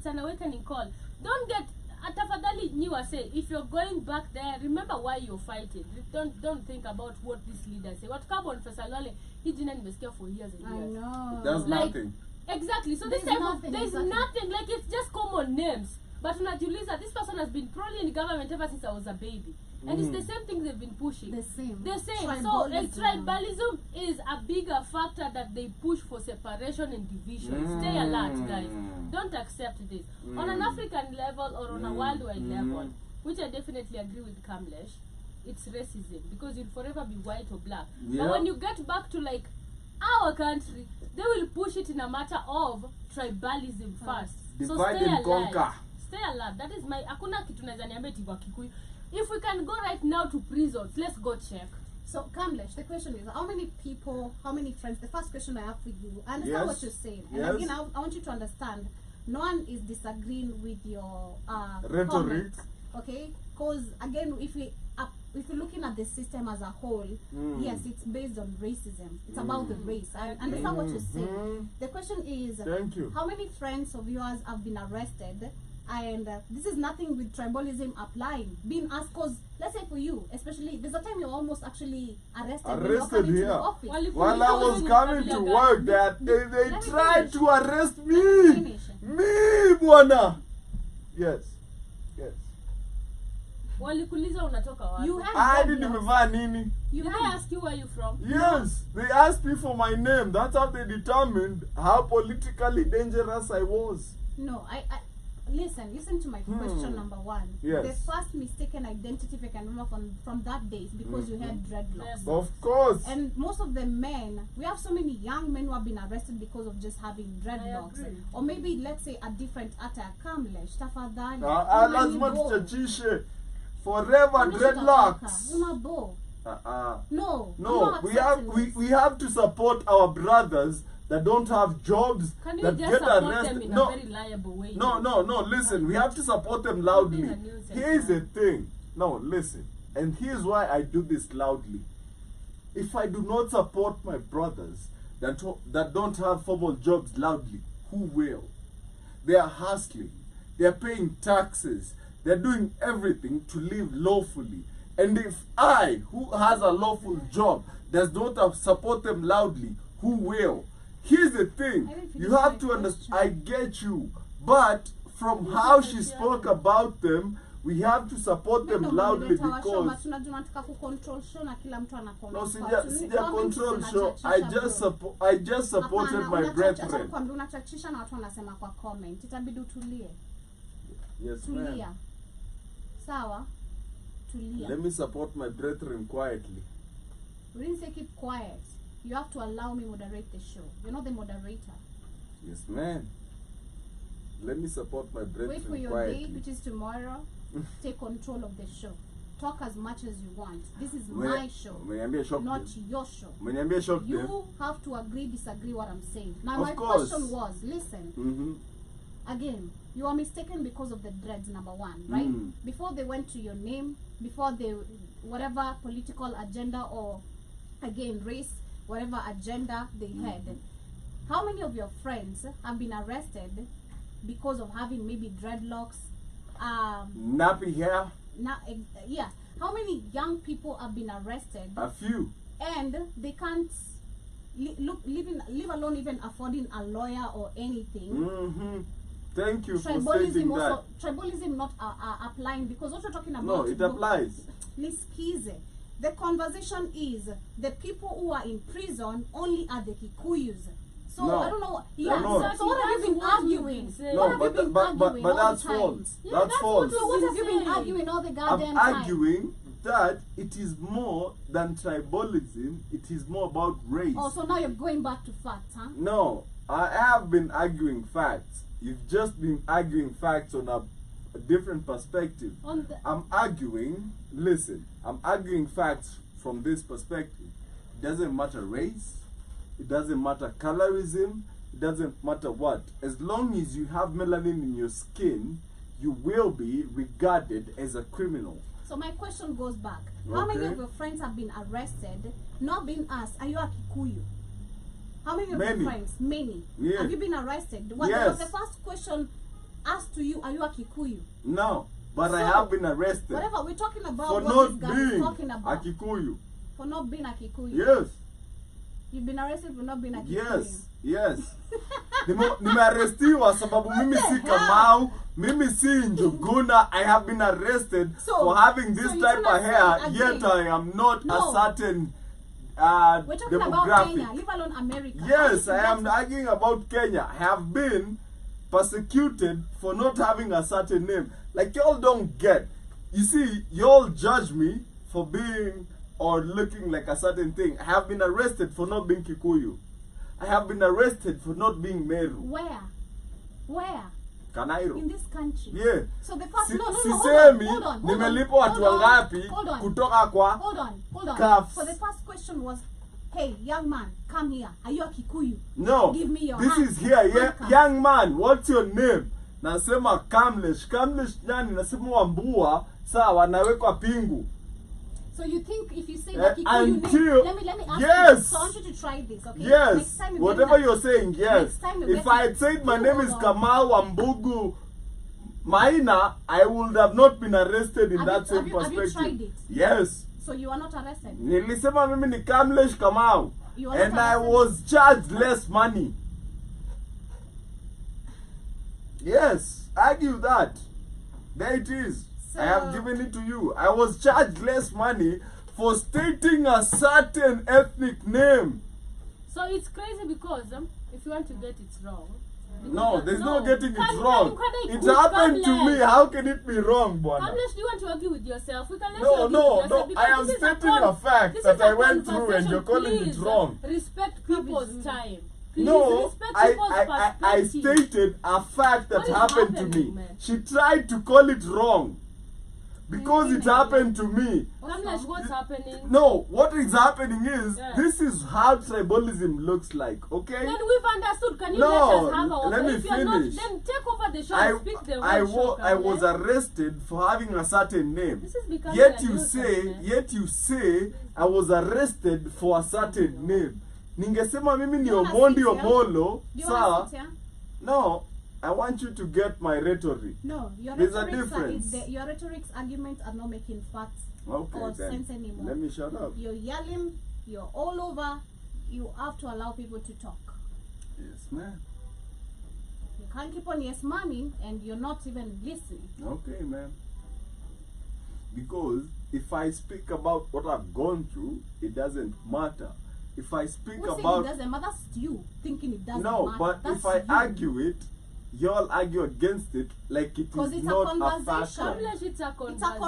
[SPEAKER 4] an awakening call. Don't get atafadhali nyiwa say, if you're going back there, remember why you're fighting. Don't think about what these leaders say. What carbon Fesalole, he didn't investigate for years and
[SPEAKER 3] I
[SPEAKER 4] years.
[SPEAKER 3] know.
[SPEAKER 1] That's
[SPEAKER 4] Like,
[SPEAKER 1] nothing.
[SPEAKER 4] Exactly. So
[SPEAKER 3] There's
[SPEAKER 4] this type
[SPEAKER 3] nothing,
[SPEAKER 4] there's
[SPEAKER 3] exactly.
[SPEAKER 4] nothing, like it's just common names. But unajiuliza, this person has been probably in government ever since I was a baby. And it's the same thing they've been pushing.
[SPEAKER 3] The same.
[SPEAKER 4] The same. So
[SPEAKER 3] Tribalism.
[SPEAKER 4] tribalism is a bigger factor that they push for separation and division. Stay alert, guys. Don't accept this. On an African level or on a worldwide level, which I definitely agree with Kamlesh, it's racism because you'll forever be white or black. But when you get back to like our country, they will push it in a matter of tribalism first. So
[SPEAKER 1] Divide
[SPEAKER 4] stay
[SPEAKER 1] and
[SPEAKER 4] alert.
[SPEAKER 1] conquer.
[SPEAKER 4] Stay alert. That is my hakuna kitu naweza niambia eti kwa Kikuyu. If we can go right now to prisons, let's go check.
[SPEAKER 3] So, Kamlesh, the question is, how many people, how many friends? The first question I have for you, I understand what you're saying. And again, I want you to understand, no one is disagreeing with your
[SPEAKER 1] rhetoric.
[SPEAKER 3] comments, okay? Because, again, if we're looking at the system as a whole, yes, it's based on racism. It's about the race. I understand what you're saying. The question is,
[SPEAKER 1] Thank you.
[SPEAKER 3] how many friends of yours have been arrested? And this is nothing with tribalism applying. Being asked, because let's say for you, especially, there's a time you're almost actually arrested when you're coming to
[SPEAKER 1] here.
[SPEAKER 3] the office.
[SPEAKER 1] While I was coming to work, they tried to arrest me. Me, bwana. Yes.
[SPEAKER 4] Walikuuliza unatoka wapi?
[SPEAKER 3] You have
[SPEAKER 1] Hadi
[SPEAKER 3] dreadlocks.
[SPEAKER 1] nimevaa nini?
[SPEAKER 3] You
[SPEAKER 4] Did
[SPEAKER 3] have
[SPEAKER 4] they ask you where you from?
[SPEAKER 1] Yes, they asked me for my name. That's how they determined how politically dangerous I was.
[SPEAKER 3] no. I listen to my question number one.
[SPEAKER 1] Yes.
[SPEAKER 3] The first mistaken identity, if I can remember from that day, is because you had dreadlocks.
[SPEAKER 1] Of course.
[SPEAKER 3] And most of the men, we have so many young men who have been arrested because of just having dreadlocks.
[SPEAKER 4] agree.
[SPEAKER 3] Or maybe, let's say, a different attire. Kamlesh, tafadhali.
[SPEAKER 1] Lazima tuchachishe. Forever dreadlocks.
[SPEAKER 3] Unabo. No. I'm
[SPEAKER 1] No,
[SPEAKER 3] not
[SPEAKER 1] we have
[SPEAKER 3] accepting this.
[SPEAKER 1] we have to support our brothers that don't have jobs,
[SPEAKER 4] Can you
[SPEAKER 1] that
[SPEAKER 4] just
[SPEAKER 1] get
[SPEAKER 4] support them
[SPEAKER 1] arrested.
[SPEAKER 4] in
[SPEAKER 1] No,
[SPEAKER 4] a very liable way?
[SPEAKER 1] no, listen, we have to support them loudly.
[SPEAKER 4] Something a nuisance,
[SPEAKER 1] Here's the
[SPEAKER 4] man.
[SPEAKER 1] thing. No, listen. And here's why I do this loudly. If I do not support my brothers that don't have formal jobs loudly, who will? They are hustling. They are paying taxes. They're doing everything to live lawfully. And if I, who has a lawful job, does not support them loudly, who will? Here's the thing.
[SPEAKER 3] I didn't finish
[SPEAKER 1] You have
[SPEAKER 3] my
[SPEAKER 1] to understand.
[SPEAKER 3] question.
[SPEAKER 1] I get you. But from how she spoke about them, we have to support them loudly because
[SPEAKER 3] tunataka kucontrol show na kila mtu ana comment.
[SPEAKER 1] no, sija control show. I just supported my brethren.
[SPEAKER 3] Kwa unachachisha na watu wanasema kwa comment. Itabidi utulie.
[SPEAKER 1] Yes,
[SPEAKER 3] Tulia.
[SPEAKER 1] ma'am.
[SPEAKER 3] Sawa? Tulia.
[SPEAKER 1] Let me support my brethren quietly.
[SPEAKER 3] We didn't say keep quiet. You have to allow me moderate the show. You're not the moderator.
[SPEAKER 1] Yes, ma'am. Let me support my brethren
[SPEAKER 3] Wait for your
[SPEAKER 1] quietly.
[SPEAKER 3] date, which is tomorrow. Take control of the show. Talk as much as you want. This is
[SPEAKER 1] Mwenye-
[SPEAKER 3] my show,
[SPEAKER 1] Umeniambia shock
[SPEAKER 3] not
[SPEAKER 1] them.
[SPEAKER 3] your show.
[SPEAKER 1] Umeniambia shock them.
[SPEAKER 3] You have to agree, disagree what I'm saying. Now,
[SPEAKER 1] Of
[SPEAKER 3] my
[SPEAKER 1] course.
[SPEAKER 3] question was, listen, again, you are mistaken because of the dreads, number one, right? Before they went to your name, before they, whatever political agenda or, again, race, whatever agenda they had, how many of your friends have been arrested because of having maybe dreadlocks?
[SPEAKER 1] Nappy hair.
[SPEAKER 3] Yeah. How many young people have been arrested
[SPEAKER 1] A few.
[SPEAKER 3] and they can't live alone even affording a lawyer or anything?
[SPEAKER 1] Thank you for stating that.
[SPEAKER 3] Tribalism not applying, because what you're talking about,
[SPEAKER 1] No, it applies.
[SPEAKER 3] Liskize. The conversation is the people who are in prison only are the Kikuyus. So
[SPEAKER 1] No,
[SPEAKER 3] I don't know.
[SPEAKER 1] they're
[SPEAKER 3] Yeah.
[SPEAKER 1] not.
[SPEAKER 3] So what have you been
[SPEAKER 4] That's what you've
[SPEAKER 3] arguing?
[SPEAKER 4] been saying.
[SPEAKER 3] What
[SPEAKER 1] No,
[SPEAKER 3] have you been arguing
[SPEAKER 1] but
[SPEAKER 3] all
[SPEAKER 1] that's
[SPEAKER 3] the time?
[SPEAKER 1] false.
[SPEAKER 4] Yeah,
[SPEAKER 1] That's
[SPEAKER 4] that's
[SPEAKER 1] false.
[SPEAKER 3] So what have you been
[SPEAKER 4] saying.
[SPEAKER 3] arguing all the
[SPEAKER 1] I'm
[SPEAKER 3] goddamn time?
[SPEAKER 1] arguing that it is more than tribalism. It is more about race.
[SPEAKER 3] Oh, so now you're going back to facts, huh?
[SPEAKER 1] No, I have been arguing facts. You've just been arguing facts on a different perspective.
[SPEAKER 4] On the,
[SPEAKER 1] I'm arguing, listen, I'm arguing facts from this perspective. It doesn't matter race, it doesn't matter colorism, it doesn't matter what. As long as you have melanin in your skin, you will be regarded as a criminal.
[SPEAKER 3] So my question goes back. How many
[SPEAKER 1] Okay.
[SPEAKER 3] of your friends have been arrested, not being asked, are you a Kikuyu? How many of
[SPEAKER 1] Many.
[SPEAKER 3] your friends? Many.
[SPEAKER 1] Yeah.
[SPEAKER 3] Have you been arrested? What
[SPEAKER 1] Yes.
[SPEAKER 3] was the first question asked to you, are you a Kikuyu?
[SPEAKER 1] No, but I
[SPEAKER 3] So,
[SPEAKER 1] have been arrested
[SPEAKER 3] Whatever, we're talking about
[SPEAKER 1] for
[SPEAKER 3] what
[SPEAKER 1] not
[SPEAKER 3] this guy is
[SPEAKER 1] being
[SPEAKER 3] talking
[SPEAKER 1] a
[SPEAKER 3] about.
[SPEAKER 1] Kikuyu.
[SPEAKER 3] For not being a Kikuyu.
[SPEAKER 1] Yes,
[SPEAKER 3] You've been arrested for not being a Kikuyu.
[SPEAKER 1] yes, yes. nimearrestiwa sababu mimi si Kamau, mimi si Njuguna. I have been arrested for having this type of hair, yet I am not a certain
[SPEAKER 3] we're talking about
[SPEAKER 1] demographic.
[SPEAKER 3] Kenya, leave alone America.
[SPEAKER 1] Yes, I am arguing about Kenya. I have been persecuted for not having a certain name. Like, y'all don't get. You see, y'all judge me for being or looking like a certain thing. I have been arrested for not being Kikuyu. I have been arrested for not being Meru.
[SPEAKER 3] Where?
[SPEAKER 1] Kanairo.
[SPEAKER 3] In this country.
[SPEAKER 1] Yeah.
[SPEAKER 3] So the first
[SPEAKER 1] Sisemi nimelipo watu wangapi kutoka kwa
[SPEAKER 3] Hold on.
[SPEAKER 1] cuffs.
[SPEAKER 3] So the first question was, hey, young man, come here. Are you a Kikuyu?
[SPEAKER 1] No.
[SPEAKER 3] Give me your
[SPEAKER 1] This
[SPEAKER 3] hand.
[SPEAKER 1] is here. Yeah,
[SPEAKER 3] Welcome.
[SPEAKER 1] young man, what's your name? Nasema Kamlesh. Kamlesh nani? Nasema Wambua. Sawa, nawekwa pingu.
[SPEAKER 3] So you think if you say that Kikuyu
[SPEAKER 1] until
[SPEAKER 3] name, let me ask
[SPEAKER 1] yes.
[SPEAKER 3] you. So I want you to try this, okay?
[SPEAKER 1] Yes.
[SPEAKER 3] Next time you
[SPEAKER 1] Whatever
[SPEAKER 3] get
[SPEAKER 1] you're saying, yes.
[SPEAKER 3] Next time you
[SPEAKER 1] If
[SPEAKER 3] get
[SPEAKER 1] I had said my name is Kamau Wambugu Maina, I would have not been arrested in that same perspective.
[SPEAKER 3] Have you tried it?
[SPEAKER 1] Yes.
[SPEAKER 3] So you are not arrested?
[SPEAKER 1] Nilisema mimi ni Kamlesh Kamau.
[SPEAKER 3] You are
[SPEAKER 1] And
[SPEAKER 3] not
[SPEAKER 1] I
[SPEAKER 3] arrested?
[SPEAKER 1] was charged less money. Yes, argue that. There it is.
[SPEAKER 3] So,
[SPEAKER 1] I have given it to you. I was charged less money for stating a certain ethnic name.
[SPEAKER 4] So it's crazy because if you want to get it wrong.
[SPEAKER 1] No, there's no getting it
[SPEAKER 4] Can
[SPEAKER 1] wrong.
[SPEAKER 4] I
[SPEAKER 1] It
[SPEAKER 4] cook
[SPEAKER 1] happened to
[SPEAKER 4] Kamlesh?
[SPEAKER 1] me. How can it be wrong, Bwana?
[SPEAKER 4] Kamlesh, do you want to argue with yourself? We can let you
[SPEAKER 1] No,
[SPEAKER 4] argue
[SPEAKER 1] no,
[SPEAKER 4] with yourself
[SPEAKER 1] no.
[SPEAKER 4] because
[SPEAKER 1] I am
[SPEAKER 4] this is
[SPEAKER 1] stating
[SPEAKER 4] con-
[SPEAKER 1] a fact
[SPEAKER 4] this
[SPEAKER 1] that
[SPEAKER 4] is
[SPEAKER 1] I
[SPEAKER 4] a
[SPEAKER 1] went through and you're calling it
[SPEAKER 4] Please,
[SPEAKER 1] wrong.
[SPEAKER 4] Respect people's time. Please
[SPEAKER 1] No,
[SPEAKER 4] respect people's
[SPEAKER 1] I
[SPEAKER 4] perspective.
[SPEAKER 1] stated a fact that
[SPEAKER 4] What is
[SPEAKER 1] happened to
[SPEAKER 4] happening,
[SPEAKER 1] me.
[SPEAKER 4] man?
[SPEAKER 1] She tried to call it wrong because it happened to me.
[SPEAKER 4] Kamlesh, what's happening?
[SPEAKER 1] No, what is happening is
[SPEAKER 4] Yeah.
[SPEAKER 1] this is how tribalism looks like. Okay.
[SPEAKER 4] Then we've understood. Can you
[SPEAKER 1] No,
[SPEAKER 4] let us have our
[SPEAKER 1] let me
[SPEAKER 4] if you're not,
[SPEAKER 1] finish.
[SPEAKER 4] then take over the show and speak the whole show,
[SPEAKER 1] I was
[SPEAKER 4] Kamlesh.
[SPEAKER 1] arrested for having a certain name.
[SPEAKER 4] This is becoming
[SPEAKER 1] Yet
[SPEAKER 4] a
[SPEAKER 1] you
[SPEAKER 4] nuisance,
[SPEAKER 1] say,
[SPEAKER 4] man.
[SPEAKER 1] I was arrested for a certain name. Ningesema mimi ni
[SPEAKER 3] Do you wanna
[SPEAKER 1] Omondi
[SPEAKER 3] sit here?
[SPEAKER 1] Omolo.
[SPEAKER 3] Do you
[SPEAKER 1] Sawa?
[SPEAKER 3] want to sit here?
[SPEAKER 1] No, I want you to get my rhetoric.
[SPEAKER 3] No, your
[SPEAKER 1] There's a
[SPEAKER 3] rhetorics
[SPEAKER 1] difference.
[SPEAKER 3] your rhetorics arguments are not making facts
[SPEAKER 1] Okay,
[SPEAKER 3] or
[SPEAKER 1] then.
[SPEAKER 3] sense anymore.
[SPEAKER 1] Let me shut up.
[SPEAKER 3] You're yelling, you're all over. You have to allow people to talk.
[SPEAKER 1] Yes, man.
[SPEAKER 3] You can't keep on yes mamming and you're not even listening.
[SPEAKER 1] Okay, man. Because if I speak about what I've gone through, it doesn't matter. If I speak
[SPEAKER 3] Who said
[SPEAKER 1] about
[SPEAKER 3] it doesn't matter? That's you thinking it doesn't
[SPEAKER 1] no,
[SPEAKER 3] matter.
[SPEAKER 1] but
[SPEAKER 3] That's
[SPEAKER 1] if I
[SPEAKER 3] you.
[SPEAKER 1] argue it, y'all argue against it like it
[SPEAKER 3] 'Cause
[SPEAKER 1] is
[SPEAKER 3] it's a
[SPEAKER 1] not a
[SPEAKER 3] conversation.
[SPEAKER 1] fact.
[SPEAKER 4] Kamlesh, it's a
[SPEAKER 3] It's a
[SPEAKER 4] conversation.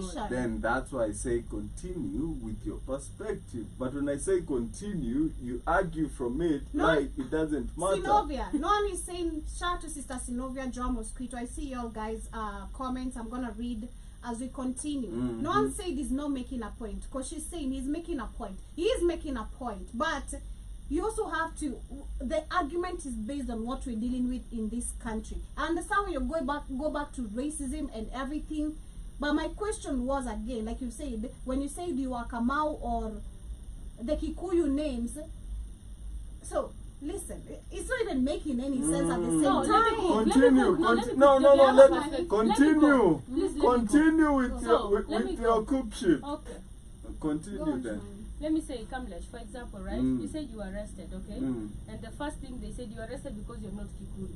[SPEAKER 3] conversation.
[SPEAKER 1] Then that's why I say continue with your perspective. But when I say continue, you argue from it
[SPEAKER 3] No.
[SPEAKER 1] like it doesn't matter.
[SPEAKER 3] Sinovia. No one is saying shout out to Sister Sinovia Joa Mosquito. I see y'all guys comments. I'm gonna read as we continue.
[SPEAKER 1] Mhm.
[SPEAKER 3] No one said he's not making a point because she's saying he's making a point. He is making a point, but you also have to. The argument is based on what we're dealing with in this country. I understand when you go back to racism and everything, but my question was again, like you said, when you said you are Kamau or the Kikuyu names. So listen, it's not even making any sense at the same
[SPEAKER 4] No, let me
[SPEAKER 3] time.
[SPEAKER 4] cook.
[SPEAKER 1] Continue.
[SPEAKER 4] Let me
[SPEAKER 1] No,
[SPEAKER 4] cook.
[SPEAKER 1] no, no.
[SPEAKER 4] Let me
[SPEAKER 1] Let
[SPEAKER 4] cook.
[SPEAKER 1] continue.
[SPEAKER 4] Please let me
[SPEAKER 1] Continue with
[SPEAKER 4] So,
[SPEAKER 1] your
[SPEAKER 4] let me
[SPEAKER 1] with your
[SPEAKER 4] cook.
[SPEAKER 1] cook shit.
[SPEAKER 4] Okay.
[SPEAKER 1] Continue
[SPEAKER 3] Go on,
[SPEAKER 1] then.
[SPEAKER 3] Joanne.
[SPEAKER 4] Let me say, Kamlesh, for example, right?
[SPEAKER 1] Mm.
[SPEAKER 4] You said you were arrested, okay?
[SPEAKER 1] Mm.
[SPEAKER 4] And the first thing they said, you were arrested because you're not Kikuyu.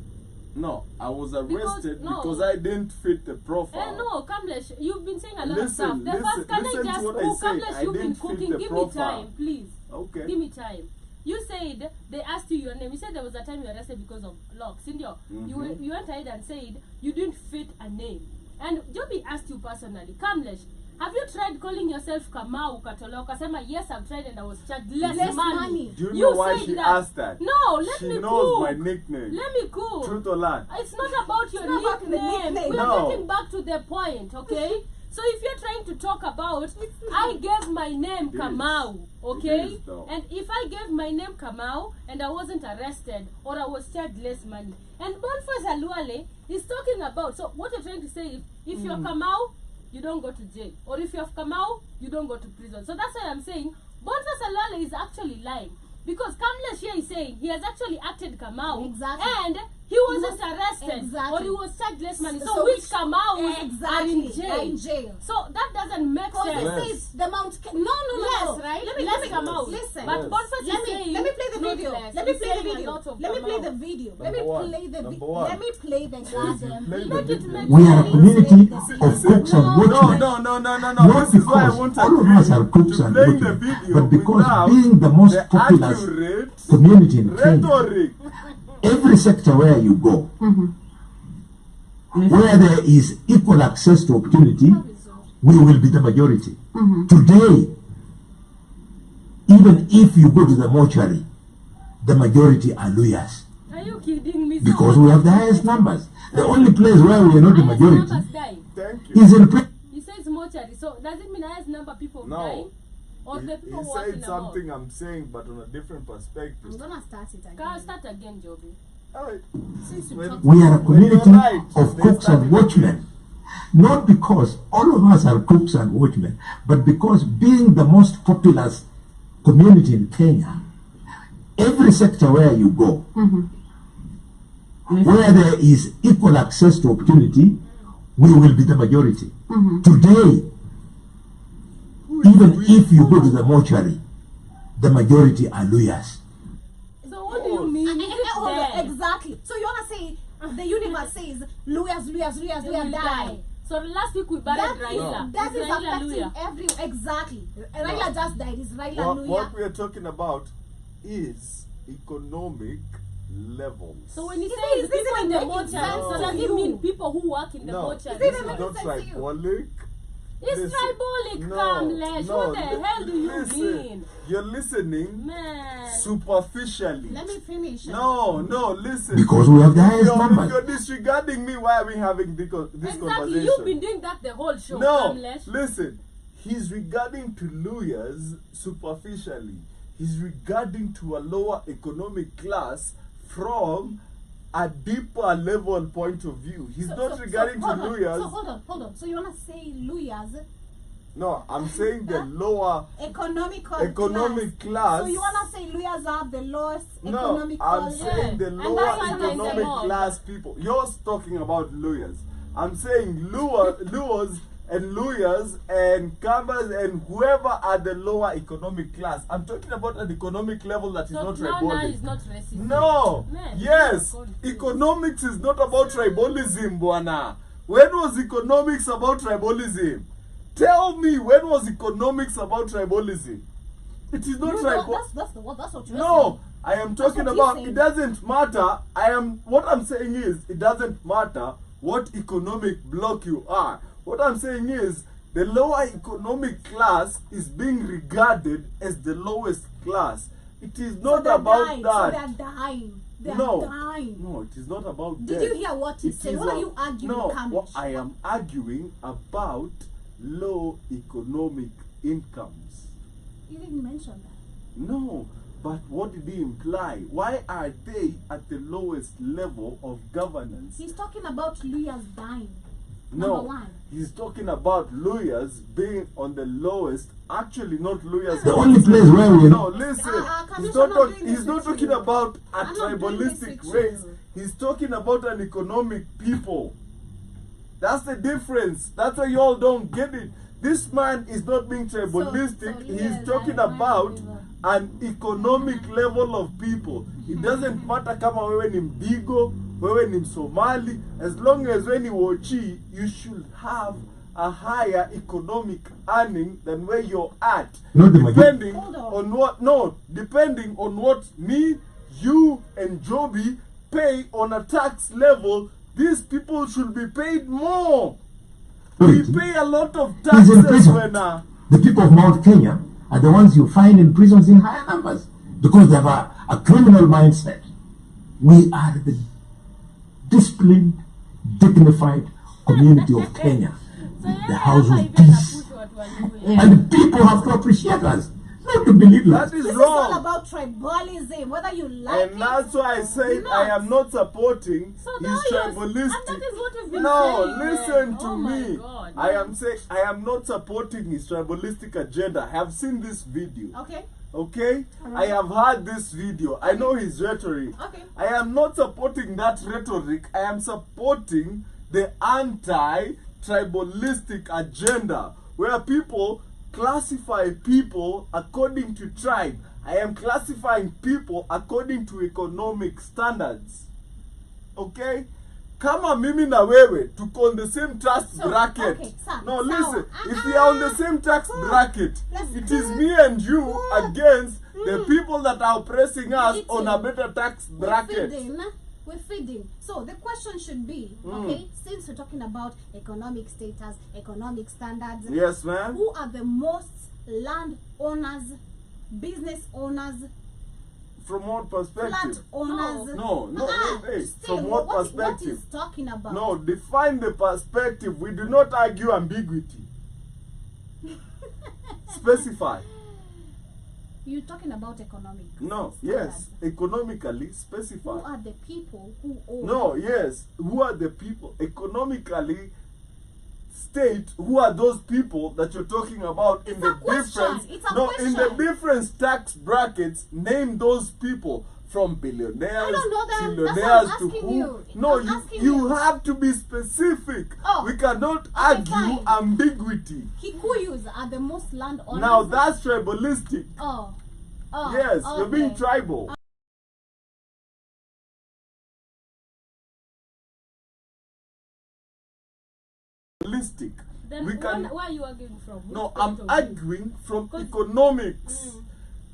[SPEAKER 1] No, I was arrested
[SPEAKER 4] no.
[SPEAKER 1] because I didn't fit the profile.
[SPEAKER 4] No, Kamlesh, you've been saying a lot of
[SPEAKER 1] Listen,
[SPEAKER 4] stuff. The
[SPEAKER 1] listen,
[SPEAKER 4] first, can
[SPEAKER 1] listen
[SPEAKER 4] I
[SPEAKER 1] to
[SPEAKER 4] just
[SPEAKER 1] what I
[SPEAKER 4] cook?
[SPEAKER 1] say.
[SPEAKER 4] Kamlesh,
[SPEAKER 1] I
[SPEAKER 4] you've been
[SPEAKER 1] didn't fit
[SPEAKER 4] cooking.
[SPEAKER 1] the
[SPEAKER 4] Give
[SPEAKER 1] profile.
[SPEAKER 4] me time, please.
[SPEAKER 1] Okay.
[SPEAKER 4] Give me time. You said they asked you your name. You said there was a time you were arrested because of locks. Indio,
[SPEAKER 1] Mhm.
[SPEAKER 4] you went ahead and said you didn't fit a name. And Joby asked you personally, Kamlesh, have you tried calling yourself Kamau Katoloka? Sema, yes, I've tried and I was charged less money.
[SPEAKER 1] Do you know why
[SPEAKER 4] said
[SPEAKER 1] she asked that?
[SPEAKER 4] No, let
[SPEAKER 1] she
[SPEAKER 4] me
[SPEAKER 1] knows
[SPEAKER 4] cook.
[SPEAKER 1] my nickname.
[SPEAKER 4] Let me cook.
[SPEAKER 1] Truth or lie?
[SPEAKER 4] It's not about your
[SPEAKER 3] It's not about the
[SPEAKER 4] nickname.
[SPEAKER 3] nickname.
[SPEAKER 4] We are
[SPEAKER 1] No.
[SPEAKER 4] getting back to the point, okay? So if you're trying to talk about, I gave my name
[SPEAKER 1] It is.
[SPEAKER 4] Kamau, okay?
[SPEAKER 1] It is, though.
[SPEAKER 4] And if I gave my name Kamau and I wasn't arrested or I was charged less money, and Boniface Aluale is talking about, so what you're trying to say is, if you're Kamau, you don't go to jail. Or if you have Kamau, you don't go to prison. So that's why I'm saying, Boniface Aluale is actually lying. Because Kamlesh here is saying he has actually acted Kamau.
[SPEAKER 3] Exactly.
[SPEAKER 4] And He was just arrested,
[SPEAKER 3] Exactly.
[SPEAKER 4] or he was charged less money. So,
[SPEAKER 3] So
[SPEAKER 4] which
[SPEAKER 3] which-
[SPEAKER 4] come out
[SPEAKER 3] exactly,
[SPEAKER 4] are in jail. So that doesn't make
[SPEAKER 3] Because
[SPEAKER 4] sense.
[SPEAKER 3] it
[SPEAKER 1] Yes.
[SPEAKER 3] says the Mount.
[SPEAKER 4] Yes, right?
[SPEAKER 3] Let me
[SPEAKER 4] Let's come out.
[SPEAKER 3] Listen.
[SPEAKER 4] But
[SPEAKER 1] Yes.
[SPEAKER 4] Boniface is
[SPEAKER 3] Let me
[SPEAKER 4] saying
[SPEAKER 3] play the
[SPEAKER 4] not
[SPEAKER 3] video.
[SPEAKER 4] less.
[SPEAKER 3] Let me
[SPEAKER 4] He's
[SPEAKER 3] play the
[SPEAKER 4] saying a
[SPEAKER 3] video.
[SPEAKER 4] lot of
[SPEAKER 3] Let me
[SPEAKER 4] come
[SPEAKER 3] play the
[SPEAKER 4] out.
[SPEAKER 3] video. Let
[SPEAKER 1] Number
[SPEAKER 3] me
[SPEAKER 1] one.
[SPEAKER 3] play the
[SPEAKER 1] Number
[SPEAKER 3] video.
[SPEAKER 1] one.
[SPEAKER 3] Let me play the goddamn
[SPEAKER 1] play
[SPEAKER 3] video.
[SPEAKER 1] the video.
[SPEAKER 5] We are a community of cooks and
[SPEAKER 1] No,
[SPEAKER 5] watchmen.
[SPEAKER 1] no.
[SPEAKER 5] Not
[SPEAKER 1] This is why I
[SPEAKER 5] because
[SPEAKER 1] won't
[SPEAKER 5] all of
[SPEAKER 1] agree
[SPEAKER 5] us are cooks
[SPEAKER 1] to
[SPEAKER 5] and
[SPEAKER 1] playing the
[SPEAKER 5] watchmen,
[SPEAKER 1] video
[SPEAKER 5] but because
[SPEAKER 1] without
[SPEAKER 5] being the most
[SPEAKER 1] the
[SPEAKER 5] populous
[SPEAKER 1] accurate
[SPEAKER 5] community in Kenya,
[SPEAKER 1] rhetoric.
[SPEAKER 5] every sector where you go, where there is equal access to opportunity, we will be the majority. Today, even if you go to the mortuary, the majority are lawyers
[SPEAKER 4] Are you kidding me?
[SPEAKER 5] because we have the highest numbers. The only place where we are not the
[SPEAKER 4] Highest
[SPEAKER 5] majority
[SPEAKER 4] numbers dying.
[SPEAKER 1] Thank you.
[SPEAKER 5] is in prison.
[SPEAKER 4] He says mortuary. So does it mean highest number of people
[SPEAKER 1] No.
[SPEAKER 4] dying? Or the
[SPEAKER 1] He
[SPEAKER 4] people walking
[SPEAKER 1] said
[SPEAKER 4] about?
[SPEAKER 1] something I'm saying, but on a different perspective.
[SPEAKER 3] I'm gonna start it again.
[SPEAKER 4] Can start again, Joby.
[SPEAKER 1] Alright.
[SPEAKER 3] Since you
[SPEAKER 1] When-
[SPEAKER 3] talked
[SPEAKER 5] We are a
[SPEAKER 1] When you're
[SPEAKER 5] community
[SPEAKER 1] right,
[SPEAKER 5] of
[SPEAKER 1] they
[SPEAKER 5] cooks
[SPEAKER 1] start
[SPEAKER 5] and watchmen. Not because all of us are cooks and watchmen, but because being the most populous community in Kenya, every sector where you go, where there is equal access to opportunity, we will be the majority. Today, even if you go to the mortuary, the majority are lawyers.
[SPEAKER 4] So what do you mean? Is it
[SPEAKER 3] Hold on,
[SPEAKER 4] dead?
[SPEAKER 3] exactly. So you wanna say the universe says lawyers
[SPEAKER 4] They will die. So last week we buried Raila.
[SPEAKER 3] That is
[SPEAKER 4] Raila
[SPEAKER 3] affecting
[SPEAKER 4] lawyer.
[SPEAKER 3] every exactly. Raila just died. Is Raila
[SPEAKER 1] What
[SPEAKER 3] lawyer?
[SPEAKER 1] we are talking about is economic levels.
[SPEAKER 4] So when he
[SPEAKER 3] Is
[SPEAKER 4] says
[SPEAKER 3] it
[SPEAKER 4] people in the
[SPEAKER 3] making
[SPEAKER 4] mortuary,
[SPEAKER 3] sense
[SPEAKER 4] so
[SPEAKER 3] to
[SPEAKER 4] does it
[SPEAKER 3] you?
[SPEAKER 4] mean people who work in the
[SPEAKER 1] No,
[SPEAKER 4] mortuary?
[SPEAKER 1] this
[SPEAKER 3] Is
[SPEAKER 1] is
[SPEAKER 3] it
[SPEAKER 1] not
[SPEAKER 3] making sense to you?
[SPEAKER 1] tribalic.
[SPEAKER 4] It's
[SPEAKER 1] Listen.
[SPEAKER 4] tribalic,
[SPEAKER 1] No,
[SPEAKER 4] Kamlesh.
[SPEAKER 1] no,
[SPEAKER 4] What the hell do you
[SPEAKER 1] listen.
[SPEAKER 4] mean?
[SPEAKER 1] You're listening
[SPEAKER 4] Man.
[SPEAKER 1] superficially.
[SPEAKER 3] Let me finish.
[SPEAKER 1] No, listen.
[SPEAKER 5] Because we have the highest
[SPEAKER 1] If
[SPEAKER 5] numbers.
[SPEAKER 1] you're disregarding me, why are we having this
[SPEAKER 4] Exactly.
[SPEAKER 1] conversation?
[SPEAKER 4] You've been doing that the whole show,
[SPEAKER 1] No,
[SPEAKER 4] Kamlesh.
[SPEAKER 1] listen. He's regarding to lawyers superficially. He's regarding to a lower economic class from a deeper level point of view. He's not regarding to
[SPEAKER 3] hold on.
[SPEAKER 1] lawyers.
[SPEAKER 3] So hold on. So you wanna say lawyers
[SPEAKER 1] No, I'm saying the lower.
[SPEAKER 3] economic
[SPEAKER 1] class.
[SPEAKER 3] So you wanna say lawyers have the lowest
[SPEAKER 1] No,
[SPEAKER 3] economic
[SPEAKER 1] I'm
[SPEAKER 3] class?
[SPEAKER 1] saying the
[SPEAKER 4] And
[SPEAKER 1] lower
[SPEAKER 4] that's why there's
[SPEAKER 1] economic
[SPEAKER 4] a law.
[SPEAKER 1] class people. You're talking about lawyers. I'm saying lawyers and lawyers and campers and whoever are the lower economic class. I'm talking about an economic level that is
[SPEAKER 4] So
[SPEAKER 1] not
[SPEAKER 4] now
[SPEAKER 1] tribalism.
[SPEAKER 4] it's not racist.
[SPEAKER 1] No.
[SPEAKER 4] Man,
[SPEAKER 1] Yes.
[SPEAKER 4] you're confused.
[SPEAKER 1] Economics is not about tribalism, Buana. When was economics about tribalism? Tell me, when was economics about tribalism? It is not
[SPEAKER 3] No,
[SPEAKER 1] tribal.
[SPEAKER 3] that's what you're
[SPEAKER 1] No,
[SPEAKER 3] saying.
[SPEAKER 1] I am talking
[SPEAKER 3] what he's
[SPEAKER 1] about.
[SPEAKER 3] saying.
[SPEAKER 1] It doesn't matter. What I'm saying is, it doesn't matter what economic block you are. What I'm saying is, the lower economic class is being regarded as the lowest class. It is not
[SPEAKER 3] they're
[SPEAKER 1] about
[SPEAKER 3] dying.
[SPEAKER 1] that.
[SPEAKER 3] So they're dying. They're
[SPEAKER 1] No,
[SPEAKER 3] dying.
[SPEAKER 1] no, it is not about
[SPEAKER 3] Did
[SPEAKER 1] death.
[SPEAKER 3] you hear what he
[SPEAKER 1] It
[SPEAKER 3] said?
[SPEAKER 1] is
[SPEAKER 3] What are
[SPEAKER 1] a-
[SPEAKER 3] you arguing,
[SPEAKER 1] No,
[SPEAKER 3] Kamesh?
[SPEAKER 1] what I am arguing about low economic incomes.
[SPEAKER 3] You didn't mention that.
[SPEAKER 1] No, but what did he imply? Why are they at the lowest level of governance?
[SPEAKER 3] He's talking about lawyers dying.
[SPEAKER 1] No,
[SPEAKER 3] Number one.
[SPEAKER 1] he's talking about lawyers being on the lowest. Actually, not lawyers.
[SPEAKER 5] The only place where we
[SPEAKER 1] No, listen.
[SPEAKER 3] Commissioner,
[SPEAKER 1] He's not,
[SPEAKER 3] I'm not doing
[SPEAKER 1] he's
[SPEAKER 3] this
[SPEAKER 1] not
[SPEAKER 3] with
[SPEAKER 1] talking
[SPEAKER 3] you.
[SPEAKER 1] about a
[SPEAKER 3] I'm not doing this
[SPEAKER 1] tribalistic
[SPEAKER 3] with
[SPEAKER 1] race.
[SPEAKER 3] you.
[SPEAKER 1] He's talking about an economic people. That's the difference. That's why you all don't get it. This man is not being tribalistic.
[SPEAKER 3] so
[SPEAKER 1] He's
[SPEAKER 3] yes,
[SPEAKER 1] talking
[SPEAKER 3] I
[SPEAKER 1] about
[SPEAKER 3] agree.
[SPEAKER 1] an economic level of people. It doesn't matter kama wewe ni Mdigo, wewe ni Msomali, as long as when you Wochi, you should have a higher economic earning than where you're at.
[SPEAKER 5] Not the
[SPEAKER 1] Depending
[SPEAKER 3] Hold on.
[SPEAKER 1] on what, no, depending on what me, you, and Joby pay on a tax level, these people should be paid more. We pay a lot of
[SPEAKER 5] He's in
[SPEAKER 1] taxes
[SPEAKER 5] prison.
[SPEAKER 1] when
[SPEAKER 5] The people of Mount Kenya are the ones you find in prisons in higher numbers because they have a criminal mindset. We are the disciplined, dignified community of Kenya.
[SPEAKER 4] So
[SPEAKER 5] The house of
[SPEAKER 4] even
[SPEAKER 5] peace.
[SPEAKER 4] push what we're doing.
[SPEAKER 5] And people have to appreciate us, not to belittle us.
[SPEAKER 1] that is
[SPEAKER 3] This
[SPEAKER 1] wrong.
[SPEAKER 3] is all about tribalism, whether you like it.
[SPEAKER 1] And that's why I said
[SPEAKER 3] not.
[SPEAKER 1] I am not supporting
[SPEAKER 4] So
[SPEAKER 1] his
[SPEAKER 4] now you're, and
[SPEAKER 1] tribalistic.
[SPEAKER 4] that is what we've been
[SPEAKER 1] No,
[SPEAKER 4] saying.
[SPEAKER 1] listen
[SPEAKER 4] man.
[SPEAKER 1] to
[SPEAKER 4] Oh my
[SPEAKER 1] me.
[SPEAKER 4] God.
[SPEAKER 1] I am saying I am not supporting his tribalistic agenda. I have seen this video.
[SPEAKER 3] Okay.
[SPEAKER 1] Okay? I have heard this video. I know his rhetoric.
[SPEAKER 3] Okay.
[SPEAKER 1] I am not supporting that rhetoric. I am supporting the anti-tribalistic agenda where people classify people according to tribe. I am classifying people according to economic standards. Okay? Kama mimi na wewe tuko on the same tax bracket.
[SPEAKER 3] Okay, sawa,
[SPEAKER 1] no,
[SPEAKER 3] sawa.
[SPEAKER 1] listen. If we are on the same tax bracket, it is me and you against the people that are oppressing us on a better tax bracket.
[SPEAKER 3] We're feeding. So the question should be, okay, since we're talking about economic status, economic standards,
[SPEAKER 1] Yes, ma'am.
[SPEAKER 3] who are the most land owners, business owners,
[SPEAKER 1] From what perspective?
[SPEAKER 3] flat owners?
[SPEAKER 1] No, hey,
[SPEAKER 3] Still,
[SPEAKER 1] from what
[SPEAKER 3] what
[SPEAKER 1] perspective?
[SPEAKER 3] is talking about?
[SPEAKER 1] No, define the perspective. We do not argue ambiguity. Specify.
[SPEAKER 3] You're talking about economic.
[SPEAKER 1] No,
[SPEAKER 3] standards.
[SPEAKER 1] yes, economically
[SPEAKER 3] Who
[SPEAKER 1] specify.
[SPEAKER 3] are the people who own?
[SPEAKER 1] No, yes, who are the people? Economically state who are those people that you're talking about in
[SPEAKER 3] It's
[SPEAKER 1] the
[SPEAKER 3] a question.
[SPEAKER 1] different
[SPEAKER 3] It's a
[SPEAKER 1] in the
[SPEAKER 3] question.
[SPEAKER 1] different tax brackets. Name those people from billionaires,
[SPEAKER 3] I don't know them.
[SPEAKER 1] trillionaires
[SPEAKER 3] That's what I'm
[SPEAKER 1] to
[SPEAKER 3] asking
[SPEAKER 1] who.
[SPEAKER 3] you.
[SPEAKER 1] No,
[SPEAKER 3] I'm asking
[SPEAKER 1] you
[SPEAKER 3] you.
[SPEAKER 1] have to be specific.
[SPEAKER 3] Oh,
[SPEAKER 1] We cannot
[SPEAKER 3] okay,
[SPEAKER 1] argue
[SPEAKER 3] fine.
[SPEAKER 1] ambiguity.
[SPEAKER 3] Kikuyus are the most land owners.
[SPEAKER 1] Now that's tribalistic.
[SPEAKER 3] Oh.
[SPEAKER 1] Yes, you're being
[SPEAKER 3] okay.
[SPEAKER 1] tribal. Tribalistic.
[SPEAKER 4] Then
[SPEAKER 1] We can.
[SPEAKER 4] where are you arguing from? Which
[SPEAKER 1] No,
[SPEAKER 4] point
[SPEAKER 1] I'm
[SPEAKER 4] of view?
[SPEAKER 1] arguing from
[SPEAKER 4] 'Cause-
[SPEAKER 1] economics.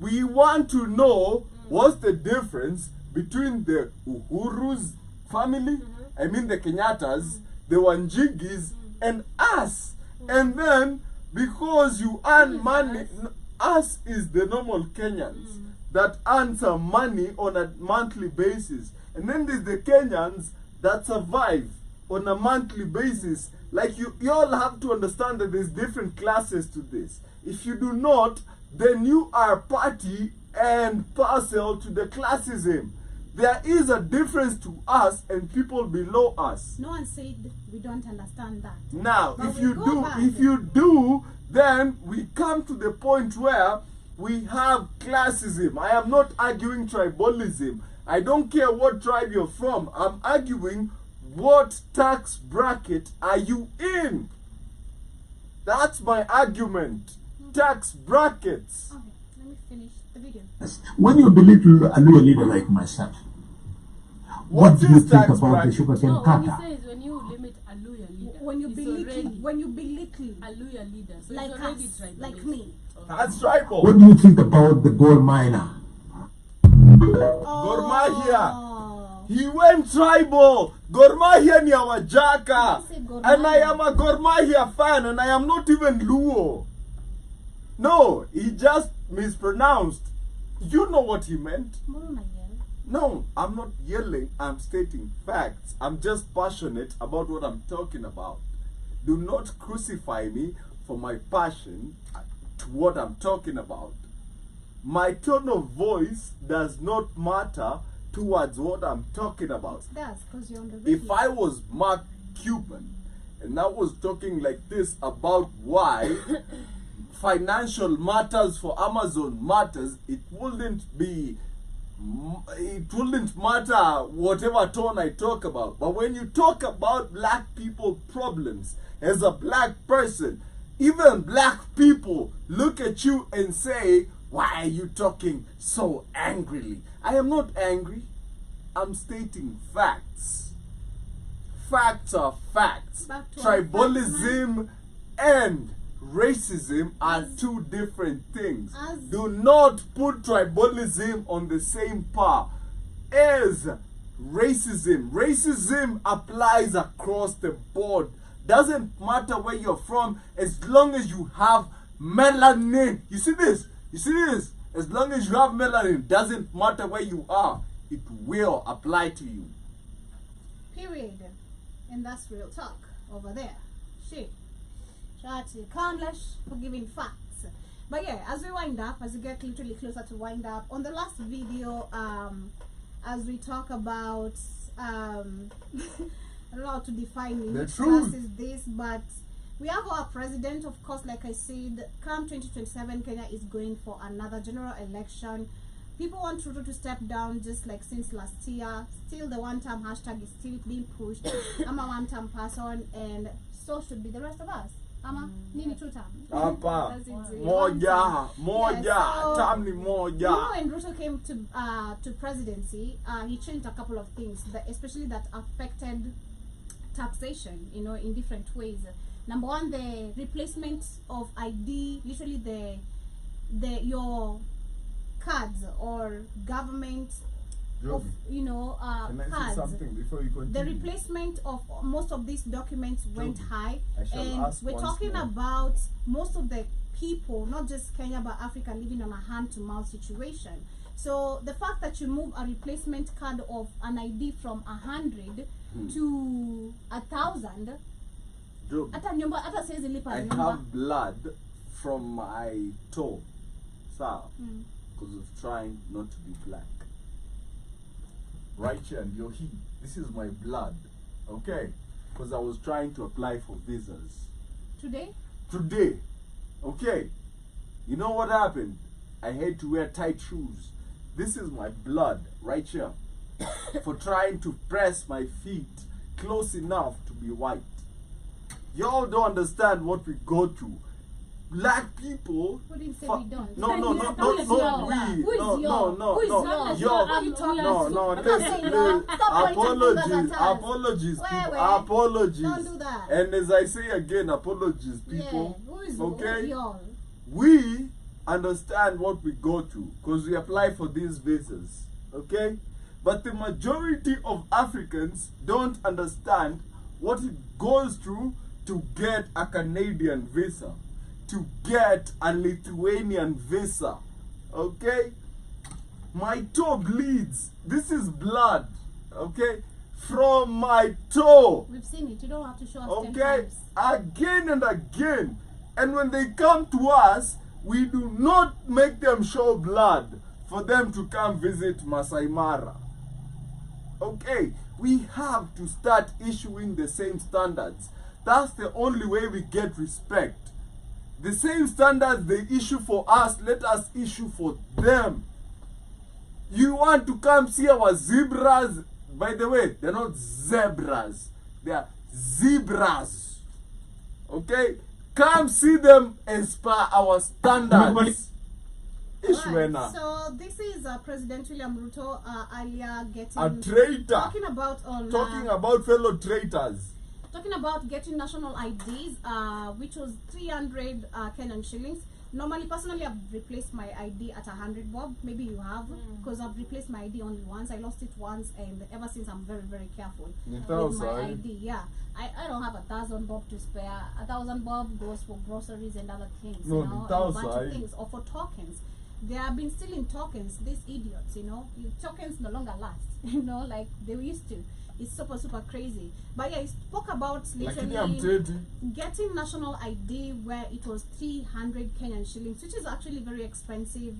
[SPEAKER 1] We want to know what's the difference between the Uhuru's family, I mean the Kenyattas, the Wanjigis, and us. And then, because you earn money, us is the normal Kenyans that earn some money on a monthly basis. And then there's the Kenyans that survive on a monthly basis. Like you all have to understand that there's different classes to this. If you do not, then you are party and parcel to the classism. There is a difference to us and people below us.
[SPEAKER 3] No one said we don't understand that.
[SPEAKER 1] Now,
[SPEAKER 3] But
[SPEAKER 1] if
[SPEAKER 3] we
[SPEAKER 1] you
[SPEAKER 3] go
[SPEAKER 1] do,
[SPEAKER 3] back.
[SPEAKER 1] if you do, then we come to the point where we have classism. I am not arguing tribalism. I don't care what tribe you're from. I'm arguing what tax bracket are you in? That's my argument. Tax brackets.
[SPEAKER 3] Okay, let me finish the video.
[SPEAKER 5] When you belittle a lower leader like myself, what
[SPEAKER 1] What
[SPEAKER 5] do you
[SPEAKER 1] is
[SPEAKER 5] think
[SPEAKER 1] tax
[SPEAKER 5] about the
[SPEAKER 1] bracket?
[SPEAKER 5] sugarcane
[SPEAKER 4] No, when you
[SPEAKER 5] cutter?
[SPEAKER 4] say is when you limit a loyal leader.
[SPEAKER 3] When you
[SPEAKER 4] it's
[SPEAKER 3] belittle,
[SPEAKER 4] already
[SPEAKER 3] when you belittle,
[SPEAKER 4] a loyal leader, so
[SPEAKER 3] like
[SPEAKER 4] it's already
[SPEAKER 3] us,
[SPEAKER 4] tribalistic.
[SPEAKER 3] like me.
[SPEAKER 1] That's tribal.
[SPEAKER 5] What do you think about the gold miner?
[SPEAKER 1] Gor Mahia. He went tribal. Gor Mahia ni Awajaka.
[SPEAKER 3] You said Gor
[SPEAKER 1] And I
[SPEAKER 3] Mahia.
[SPEAKER 1] am a Gor Mahia fan and I am not even Luo. No, he just mispronounced. You know what he meant. No, I'm not yelling. I'm stating facts. I'm just passionate about what I'm talking about. Do not crucify me for my passion to what I'm talking about. My tone of voice does not matter towards what I'm talking about.
[SPEAKER 3] It does, because you're on the video.
[SPEAKER 1] If I was Mark Cuban and I was talking like this about why financial matters for Amazon matters, it wouldn't matter whatever tone I talk about. But when you talk about black people problems as a black person, even black people look at you and say, why are you talking so angrily? I am not angry. I'm stating facts. Facts are facts.
[SPEAKER 3] Back to our
[SPEAKER 1] Tribalism and racism are two different things.
[SPEAKER 3] As-
[SPEAKER 1] Do not put tribalism on the same par as racism. Racism applies across the board. Doesn't matter where you're from, as long as you have melanin. You see this? You see this? As long as you have melanin, doesn't matter where you are, it will apply to you.
[SPEAKER 3] Period. And that's real talk over there. Shit. Shout to Kamlesh for giving facts. But yeah, as we wind up, as we get literally closer to wind up, on the last video, as we talk about, I don't know how to define in
[SPEAKER 1] The
[SPEAKER 3] which
[SPEAKER 1] truth.
[SPEAKER 3] class is this, but We have our president, of course, like I said, come 2027, Kenya is going for another general election. People want Ruto to step down just like since last year. Still the one-term hashtag is still being pushed. I'm a one-term person, and so should be the rest of us. Ama, nini two-term?
[SPEAKER 1] Apa,
[SPEAKER 3] That's it.
[SPEAKER 1] moja,
[SPEAKER 3] Yeah, so,
[SPEAKER 1] tamni moja.
[SPEAKER 3] when Ruto came to presidency, he changed a couple of things, especially that affected taxation, in different ways. Number one, the replacement of ID, literally your cards or government of,
[SPEAKER 1] Can I say
[SPEAKER 3] cards.
[SPEAKER 1] something before you continue?
[SPEAKER 3] The replacement of most of these documents went high,
[SPEAKER 1] I shall
[SPEAKER 3] and
[SPEAKER 1] ask
[SPEAKER 3] we're
[SPEAKER 1] once
[SPEAKER 3] talking
[SPEAKER 1] more.
[SPEAKER 3] about most of the people, not just Kenya but Africa, living on a hand-to-mouth situation. So the fact that you move a replacement card of an ID from 100 to 1,000,
[SPEAKER 1] Job,
[SPEAKER 3] hata says lipa
[SPEAKER 1] I
[SPEAKER 3] nyumba.
[SPEAKER 1] have blood from my toe, because of trying not to be black. Right here, and you're here. This is my blood, okay? Because I was trying to apply for visas. Today, okay? You know what happened? I had to wear tight shoes. This is my blood, right here, for trying to press my feet close enough to be white. Y'all don't understand what we go through. Black people.
[SPEAKER 3] Who didn't say we don't?
[SPEAKER 1] No,
[SPEAKER 3] Who is
[SPEAKER 1] we.
[SPEAKER 3] y'all?
[SPEAKER 1] No.
[SPEAKER 3] Who is y'all?
[SPEAKER 1] Y'all.
[SPEAKER 3] Who are you talking
[SPEAKER 1] No,
[SPEAKER 3] to?
[SPEAKER 1] no,
[SPEAKER 3] I'm not saying y'all. Stop pointing fingers at us.
[SPEAKER 1] apologies, people.
[SPEAKER 3] Wait.
[SPEAKER 1] Apologies.
[SPEAKER 3] Don't do that.
[SPEAKER 1] And as I say again, apologies, people.
[SPEAKER 3] Yeah. Who is
[SPEAKER 1] Okay?
[SPEAKER 3] y'all?
[SPEAKER 1] We understand what we go through because we apply for these visas, okay? But the majority of Africans don't understand what it goes through to get a Canadian visa, to get a Lithuanian visa, okay? My toe bleeds. This is blood, okay? From my toe,
[SPEAKER 3] We've seen it. You don't have to show us 10
[SPEAKER 1] okay?
[SPEAKER 3] times.
[SPEAKER 1] Again and again. And when they come to us, we do not make them show blood for them to come visit Masai Mara. Okay, we have to start issuing the same standards. That's the only way we get respect. The same standards they issue for us, let us issue for them. You want to come see our zebras? By the way, they're not zebras. They are zebras. Okay? Come see them as per our standards.
[SPEAKER 3] Right. So this is President William Ruto earlier getting
[SPEAKER 1] A traitor.
[SPEAKER 3] talking about
[SPEAKER 1] fellow traitors.
[SPEAKER 3] Talking about getting national IDs, which was 300 Kenyan shillings. Normally, personally, I've replaced my ID at 100 bob. Maybe you have, because I've replaced my ID only once. I lost it once, and ever since I'm very, very careful with my ID. Yeah, I don't have 1,000 bob to spare. 1,000 bob goes for groceries and other things,
[SPEAKER 1] No,
[SPEAKER 3] and a bunch of things, or for tokens. They have been stealing tokens, these idiots, tokens no longer last, like they used to. It's super super crazy. But yeah, he spoke about literally getting national ID where it was 300 Kenyan shillings, which is actually very expensive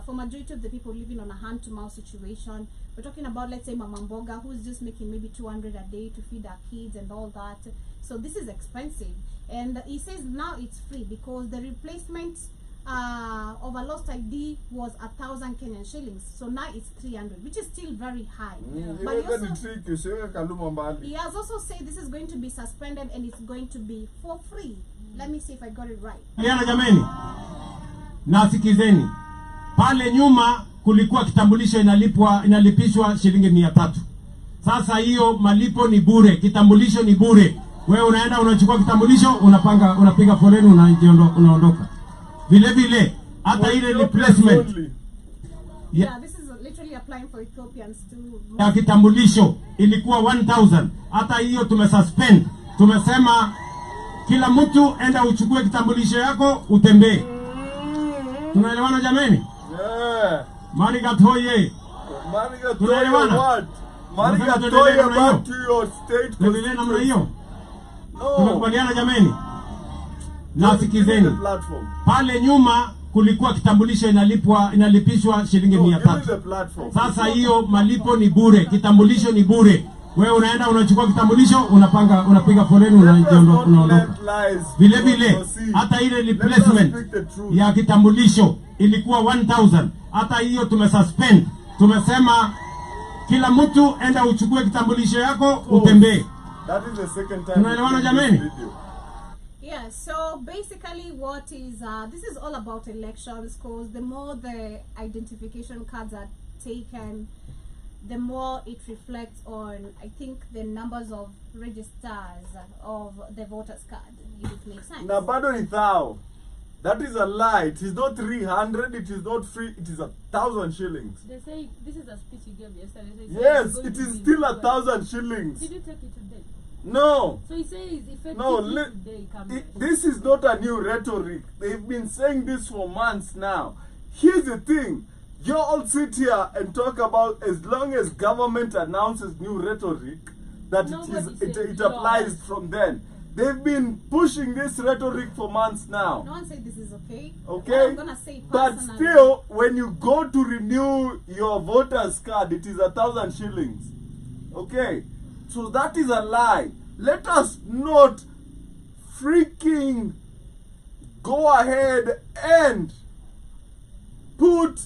[SPEAKER 3] for majority of the people living on a hand-to-mouth situation. We're talking about, let's say, Mama Mboga, who's just making maybe 200 a day to feed her kids and all that. So this is expensive. And he says now it's free because the replacement of a lost ID was 1,000 Kenyan shillings. So now it's 300, which is still very high. But he has also said this is going to be suspended and it's going to be for free. Let me see if I got it right.
[SPEAKER 5] Yana jameni, nasikizeni. Pale nyuma kulikuwa kitambulisho inalipishwa shilingi 300. Sasa hiyo malipo ni bure, kitambulisho ni bure. Wewe unaenda unachukua kitambulisho, unapiga foleni, unaondoka. Vile hata ile replacement.
[SPEAKER 3] Yeah, this is literally applying for Ethiopians too.
[SPEAKER 5] Ya kitambulisho ilikuwa 1,000. Hata hiyo tumesuspend. Tumesema kila mtu enda uchukue kitambulisho yako utembee. Tunaelewana jameni?
[SPEAKER 1] Yeah.
[SPEAKER 5] Marigatoye.
[SPEAKER 1] What? Marigatoye back to your state.
[SPEAKER 5] Tuendelee namna hiyo.
[SPEAKER 1] No.
[SPEAKER 5] Tumekubaliana jameni? Nasikizeni. Pale nyuma kulikuwa kitambulisho inalipishwa shilingi 300. Sasa hiyo malipo ni bure, kitambulisho ni bure. Wewe unaenda unachukua kitambulisho, unapiga foleni, unaondoka. Vile vile hata ile replacement ya kitambulisho ilikuwa 1000. Hata hiyo tumesuspend. Tumesema kila mtu enda uchukue kitambulisho yako utembee.
[SPEAKER 1] That is the second time.
[SPEAKER 5] Tunaelewana jameni?
[SPEAKER 3] Yeah, so basically what is this is all about elections, because the more the identification cards are taken, the more it reflects on, I think, the numbers of registers of the voters card, if it makes sense.
[SPEAKER 1] Na bado ni thou. That is a lie. It is not 300, it is not free, it is 1,000 shillings.
[SPEAKER 4] They say this is a speech you gave yesterday.
[SPEAKER 1] Yes, it is still 1,000 shillings.
[SPEAKER 4] Did you take it today?
[SPEAKER 1] No.
[SPEAKER 4] So he says effectively
[SPEAKER 1] No,
[SPEAKER 4] today comes.
[SPEAKER 1] This is not a new rhetoric. They've been saying this for months now. Here's the thing. You all sit here and talk about, as long as government announces new rhetoric, that it applies from then. They've been pushing this rhetoric for months now.
[SPEAKER 3] No one said this is okay.
[SPEAKER 1] Okay?
[SPEAKER 3] What I'm gonna say
[SPEAKER 1] But
[SPEAKER 3] personally,
[SPEAKER 1] still, when you go to renew your voter's card, it is 1,000 shillings. Okay? So that is a lie. Let us not freaking go ahead and put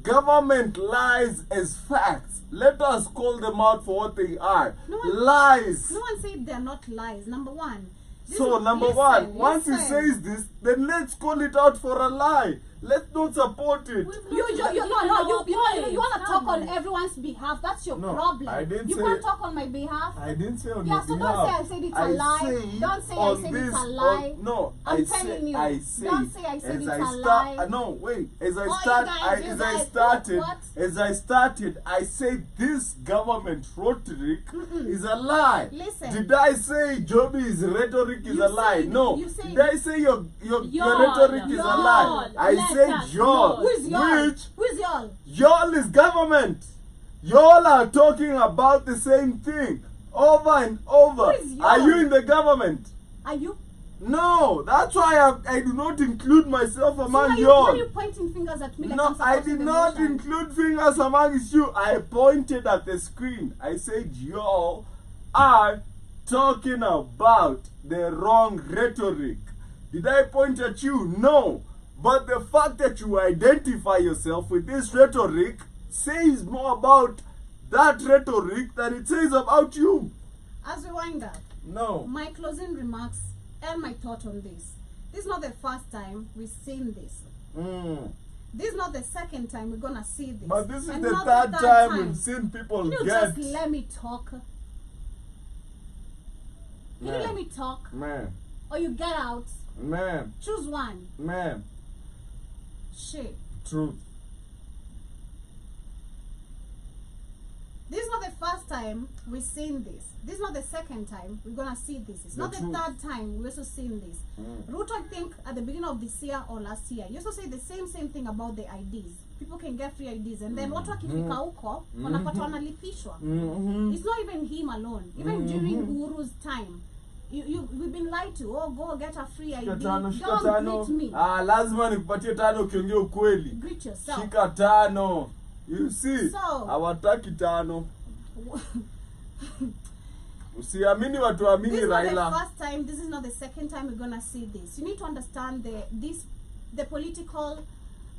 [SPEAKER 1] government lies as facts. Let us call them out for what they are. Lies.
[SPEAKER 3] no one said they're not lies. Number one.
[SPEAKER 1] So number one, once he says this, then let's call it out for a lie. Let's not support it.
[SPEAKER 3] You want to talk on everyone's behalf. That's your problem.
[SPEAKER 1] I didn't
[SPEAKER 3] you
[SPEAKER 1] say,
[SPEAKER 3] can't talk on my behalf.
[SPEAKER 1] I didn't say on
[SPEAKER 3] Yeah,
[SPEAKER 1] your
[SPEAKER 3] so
[SPEAKER 1] behalf.
[SPEAKER 3] don't say I said it's a lie. Don't say I said it's a lie.
[SPEAKER 1] No,
[SPEAKER 3] I'm telling you.
[SPEAKER 1] I say,
[SPEAKER 3] Don't say I said
[SPEAKER 1] as
[SPEAKER 3] it's
[SPEAKER 1] I
[SPEAKER 3] a
[SPEAKER 1] start,
[SPEAKER 3] lie.
[SPEAKER 1] no, wait. As I
[SPEAKER 3] Oh,
[SPEAKER 1] start,
[SPEAKER 3] you guys,
[SPEAKER 1] as I started,
[SPEAKER 3] what?
[SPEAKER 1] as I started, I said this government rhetoric is a lie.
[SPEAKER 3] Listen.
[SPEAKER 1] Did I say Joby's rhetoric is
[SPEAKER 3] You
[SPEAKER 1] a lie?
[SPEAKER 3] said-
[SPEAKER 1] No.
[SPEAKER 3] you said-
[SPEAKER 1] Did I say your
[SPEAKER 4] Y'all.
[SPEAKER 1] rhetoric is a lie?
[SPEAKER 4] Y'all.
[SPEAKER 1] I
[SPEAKER 4] Let
[SPEAKER 1] said
[SPEAKER 4] us
[SPEAKER 1] y'all.
[SPEAKER 4] know.
[SPEAKER 3] Who is y'all?
[SPEAKER 1] Which
[SPEAKER 3] Who is y'all?
[SPEAKER 1] y'all is government. Y'all are talking about the same thing over and over.
[SPEAKER 3] Who is y'all?
[SPEAKER 1] Are you in the government?
[SPEAKER 3] Are you?
[SPEAKER 1] No, that's why I do not include myself
[SPEAKER 3] So
[SPEAKER 1] among
[SPEAKER 3] why are
[SPEAKER 1] y'all.
[SPEAKER 3] you pointing fingers at me? Like
[SPEAKER 1] No,
[SPEAKER 3] I'm
[SPEAKER 1] I
[SPEAKER 3] supporting
[SPEAKER 1] did
[SPEAKER 3] the
[SPEAKER 1] not
[SPEAKER 3] motion?
[SPEAKER 1] include fingers amongst you. I pointed at the screen. I said y'all are talking about the wrong rhetoric. Did I point at you? No. But the fact that you identify yourself with this rhetoric says more about that rhetoric than it says about you.
[SPEAKER 3] As we wind up,
[SPEAKER 1] No.
[SPEAKER 3] my closing remarks and my thought on this. This is not the first time we've seen this. This is not the second time we're gonna see this.
[SPEAKER 1] But this is
[SPEAKER 3] And
[SPEAKER 1] the
[SPEAKER 3] not
[SPEAKER 1] third time we've seen people
[SPEAKER 3] Can you
[SPEAKER 1] get.
[SPEAKER 3] just let me talk? Can you
[SPEAKER 1] Man.
[SPEAKER 3] let me talk?
[SPEAKER 1] Man,
[SPEAKER 3] Or you get out?
[SPEAKER 1] man,
[SPEAKER 3] Choose one.
[SPEAKER 1] man.
[SPEAKER 3] Shit.
[SPEAKER 1] Truth.
[SPEAKER 3] This is not the first time we've seen this. This is not the second time we're gonna see this. It's not the
[SPEAKER 1] truth.
[SPEAKER 3] third time we're also seeing this. Ruto, I think at the beginning of this year or last year, you also say the same thing about the IDs. People can get free IDs, and then watu wakifika huko wanapata wanalipishwa. It's not even him alone. Even during Uhuru's time, we've been lied to. Oh, go get a free ID.
[SPEAKER 1] Shika tano.
[SPEAKER 3] Don't greet me.
[SPEAKER 1] Lazima nikupatie tano ukiongea ukweli.
[SPEAKER 3] Greet yourself.
[SPEAKER 1] Shika tano. You see?
[SPEAKER 3] So-
[SPEAKER 1] Hawataki tano. Usiamini watu amini
[SPEAKER 3] This is not the
[SPEAKER 1] Raila.
[SPEAKER 3] first time. This is not the second time we're gonna see this. You need to understand the political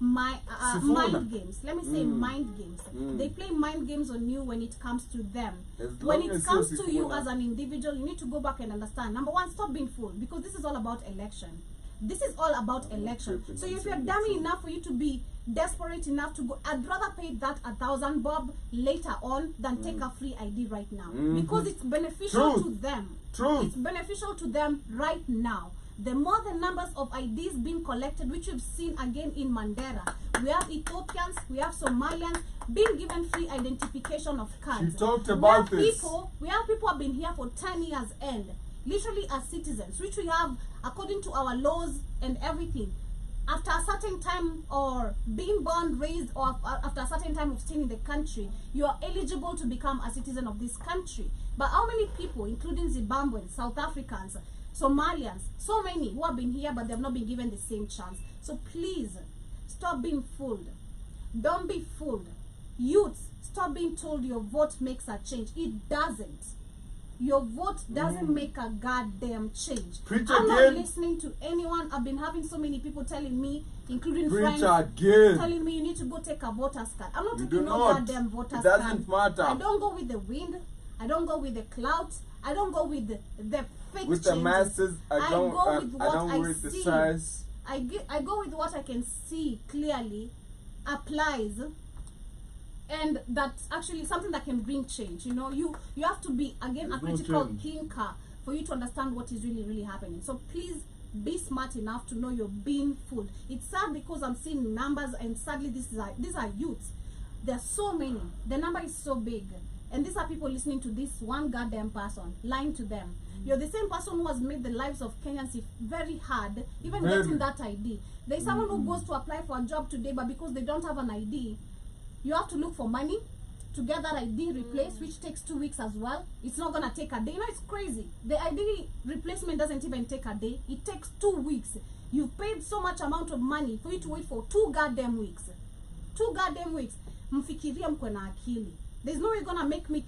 [SPEAKER 1] Sifuna.
[SPEAKER 3] mind games. Let me say mind games. They play mind games on you when it comes to them.
[SPEAKER 1] As
[SPEAKER 3] When
[SPEAKER 1] long
[SPEAKER 3] it
[SPEAKER 1] as
[SPEAKER 3] comes
[SPEAKER 1] you're
[SPEAKER 3] to you
[SPEAKER 1] Sifuna.
[SPEAKER 3] as an individual, you need to go back and understand. Number one, stop being fooled, because this is all about election. This is all about election.
[SPEAKER 1] tripping,
[SPEAKER 3] So
[SPEAKER 1] I'm
[SPEAKER 3] if you're
[SPEAKER 1] saying
[SPEAKER 3] dummy
[SPEAKER 1] it's
[SPEAKER 3] enough for you to be desperate enough to go, I'd rather pay that 1,000 bob later on than take a free ID right now, because it's beneficial
[SPEAKER 1] Truth.
[SPEAKER 3] to them.
[SPEAKER 1] Truth.
[SPEAKER 3] It's beneficial to them right now. The more the numbers of IDs being collected, which we've seen again in Mandera, we have Ethiopians, we have Somalians being given free identification of cards.
[SPEAKER 1] She talked about this.
[SPEAKER 3] We have people who have been here for 10 years and literally as citizens, which we have according to our laws and everything. After a certain time, or being born, raised, or after a certain time of staying in the country, you are eligible to become a citizen of this country. But how many people, including Zimbabweans, South Africans, Somalians, so many who have been here but they have not been given the same chance? So please, stop being fooled. Don't be fooled. Youths, stop being told your vote makes a change. It doesn't. Your vote doesn't make a goddamn change.
[SPEAKER 1] Preach
[SPEAKER 3] I'm
[SPEAKER 1] again.
[SPEAKER 3] not listening to anyone. I've been having so many people telling me, including
[SPEAKER 1] Preach
[SPEAKER 3] friends,
[SPEAKER 1] again.
[SPEAKER 3] telling me you need to go take a voter's card. I'm not
[SPEAKER 1] You
[SPEAKER 3] taking
[SPEAKER 1] do
[SPEAKER 3] no
[SPEAKER 1] not.
[SPEAKER 3] goddamn voter's
[SPEAKER 1] It
[SPEAKER 3] card.
[SPEAKER 1] doesn't matter.
[SPEAKER 3] I don't go with the wind. I don't go with the clout. I don't go with the fake
[SPEAKER 1] With the
[SPEAKER 3] changes.
[SPEAKER 1] masses, I don't
[SPEAKER 3] go with what
[SPEAKER 1] I don't
[SPEAKER 3] I
[SPEAKER 1] read the
[SPEAKER 3] see.
[SPEAKER 1] size.
[SPEAKER 3] I go with what I can see clearly applies, and that's actually something that can bring change. You know, you have to be, again, a
[SPEAKER 1] There's no
[SPEAKER 3] critical
[SPEAKER 1] change.
[SPEAKER 3] thinker for you to understand what is really happening. So please be smart enough to know you're being fooled. It's sad because I'm seeing numbers, and sadly these are youths. There are so many. The number is so big, and these are people listening to this one goddamn person lying to them. You're the same person who has made the lives of Kenyans very hard, even
[SPEAKER 1] Very.
[SPEAKER 3] getting that ID. There's someone who goes to apply for a job today, but because they don't have an ID, you have to look for money to get that ID replaced, which takes 2 weeks as well. It's not gonna take a day. You know, it's crazy. The ID replacement doesn't even take a day. It takes 2 weeks. You've paid so much amount of money for you to wait for 2 goddamn weeks. 2 goddamn weeks. Mfikiria mkwe na akili. There's no way you're gonna make me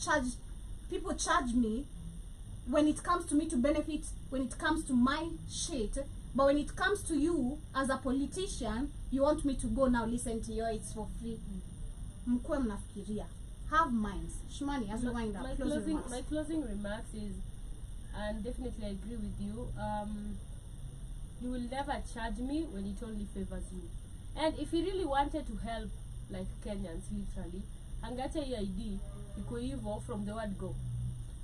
[SPEAKER 3] people charge me when it comes to me to benefit, when it comes to my shit. But when it comes to you as a politician, you want me to go now listen to you, it's for free. Mkwe mnafikiria. Have minds. Shmani, as we wind up,
[SPEAKER 4] My closing remarks is, and definitely I agree with you, you will never charge me when it only favors you. And if you really wanted to help, like Kenyans, literally, angacha hii ID iko hivyo from the word go.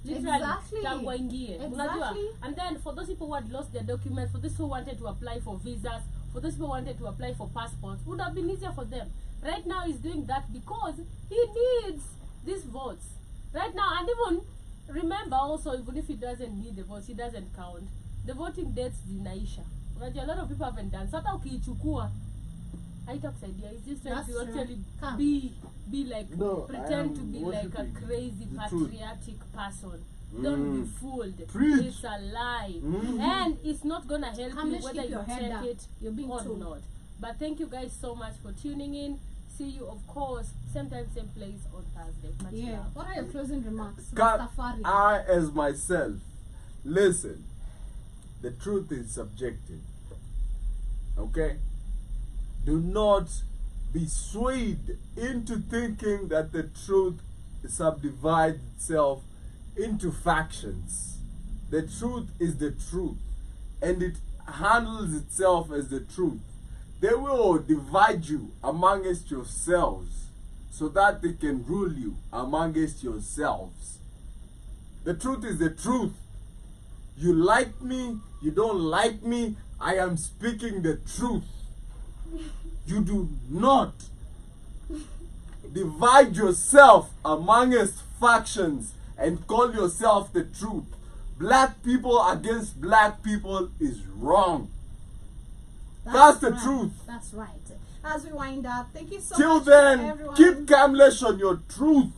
[SPEAKER 4] Literally, tangu waingie. Unajua? And then for those people who had lost their documents, for those who wanted to apply for visas, for those people who wanted to apply for passports, would have been easier for them. Right now he's doing that because he needs these votes. Right now, and even remember also, even if he doesn't need the votes, he doesn't count. The voting dates zinaisha. Unajua, a lot of people haven't done. So hata ukiichukua, haitakusaidia. He's just trying to actually be like, pretend to be like a crazy patriotic person. Don't be fooled.
[SPEAKER 1] Preach.
[SPEAKER 4] It's a lie. And it's not gonna help you whether you check it or not. But thank you guys so much for tuning in. See you, of course, same time, same place on Thursday. Much love.
[SPEAKER 3] What are your closing remarks?
[SPEAKER 1] I, as myself, listen, the truth is subjective. Okay? Do not be swayed into thinking that the truth subdivides itself into factions. The truth is the truth, and it handles itself as the truth. They will divide you amongst yourselves so that they can rule you amongst yourselves. The truth is the truth. You like me, you don't like me, I am speaking the truth. You do not divide yourself amongst factions and call yourself the truth. Black people against black people is wrong. That's the truth.
[SPEAKER 3] That's right. As we wind up, thank you so
[SPEAKER 1] Till
[SPEAKER 3] much,
[SPEAKER 1] then,
[SPEAKER 3] everyone.
[SPEAKER 1] keep Kamlesh on your truth.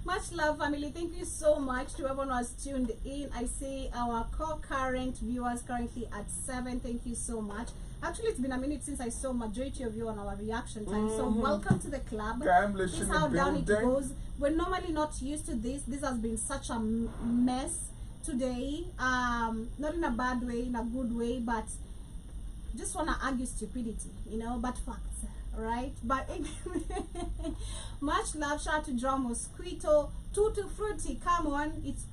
[SPEAKER 3] Much love, family. Thank you so much to everyone who has tuned in. I see our co-current viewers currently at 7. Thank you so much. Actually, it's been a minute since I saw majority of you on our reaction time. So welcome to the club.
[SPEAKER 1] Kamlesh
[SPEAKER 3] This is
[SPEAKER 1] in
[SPEAKER 3] how
[SPEAKER 1] the
[SPEAKER 3] down it
[SPEAKER 1] building.
[SPEAKER 3] goes. We're normally not used to this. This has been such a mess today. Not in a bad way, in a good way, but just want to argue stupidity, you know, but facts, right? But much love. Shout out to John Mosquito. Tutti Frutti, come on, it's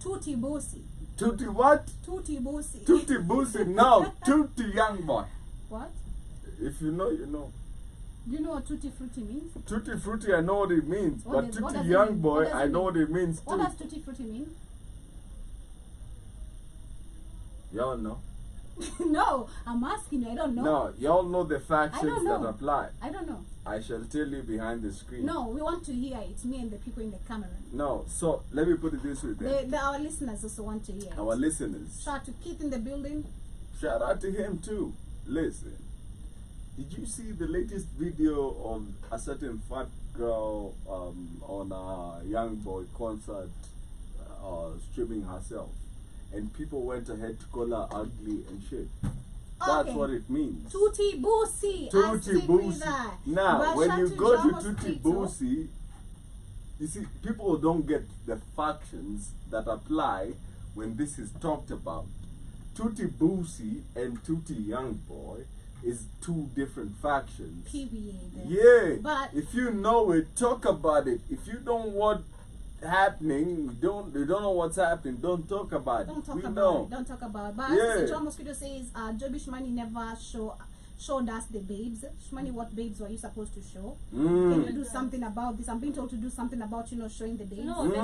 [SPEAKER 3] Tutti Boosie.
[SPEAKER 1] Tutti what?
[SPEAKER 3] Tutti Boosie.
[SPEAKER 1] Tutti Boosie. No, Tutti young boy.
[SPEAKER 3] What?
[SPEAKER 1] If you know, you know.
[SPEAKER 3] Do you know what Tutti Frutti means?
[SPEAKER 1] Tutti Frutti, I know what it means.
[SPEAKER 3] What
[SPEAKER 1] But
[SPEAKER 3] does
[SPEAKER 1] Tutti
[SPEAKER 3] it
[SPEAKER 1] young
[SPEAKER 3] mean?
[SPEAKER 1] boy,
[SPEAKER 3] What does
[SPEAKER 1] I
[SPEAKER 3] it
[SPEAKER 1] know
[SPEAKER 3] mean?
[SPEAKER 1] what it means
[SPEAKER 3] What
[SPEAKER 1] too.
[SPEAKER 3] does Tutti Frutti mean?
[SPEAKER 1] Y'all know.
[SPEAKER 3] No, I'm asking you. I don't know.
[SPEAKER 1] No, y'all know the
[SPEAKER 3] I
[SPEAKER 1] factions
[SPEAKER 3] don't know.
[SPEAKER 1] that apply.
[SPEAKER 3] I don't know.
[SPEAKER 1] I shall tell you behind the screen.
[SPEAKER 3] No, we want to hear. It's me and the people in the camera.
[SPEAKER 1] No, so let me put it this way then.
[SPEAKER 3] Our listeners also want to hear.
[SPEAKER 1] Our listeners.
[SPEAKER 3] Shout out to Keith in the building.
[SPEAKER 1] Shout out to him too. Listen, did you see the latest video of a certain fat girl on a young boy concert streaming herself? And people went ahead to call her ugly and shit. That's what it means.
[SPEAKER 3] Tutti Boosie. I
[SPEAKER 1] Tutti
[SPEAKER 3] stick with
[SPEAKER 1] Boosie.
[SPEAKER 3] that.
[SPEAKER 1] Now,
[SPEAKER 3] But
[SPEAKER 1] when
[SPEAKER 3] shout
[SPEAKER 1] you
[SPEAKER 3] to
[SPEAKER 1] go
[SPEAKER 3] John
[SPEAKER 1] to Tutti
[SPEAKER 3] Mosquito.
[SPEAKER 1] Boosie, you see, people don't get the factions that apply when this is talked about. Tutti Boosie and Tutti Young Boy is two different factions.
[SPEAKER 3] Period.
[SPEAKER 1] Yeah.
[SPEAKER 3] But
[SPEAKER 1] if you know it, talk about it. If you don't want happening, you don't know what's happening, don't talk about it.
[SPEAKER 3] don't talk
[SPEAKER 1] We
[SPEAKER 3] about
[SPEAKER 1] know.
[SPEAKER 3] it. Don't talk about it. But
[SPEAKER 1] Yeah.
[SPEAKER 3] as John Mosquito says, Joby Shmani never showed us the babes. Shmani, what babes were you supposed to show? Can you do something about this? I'm being told to do something about, showing the babes.
[SPEAKER 4] No, the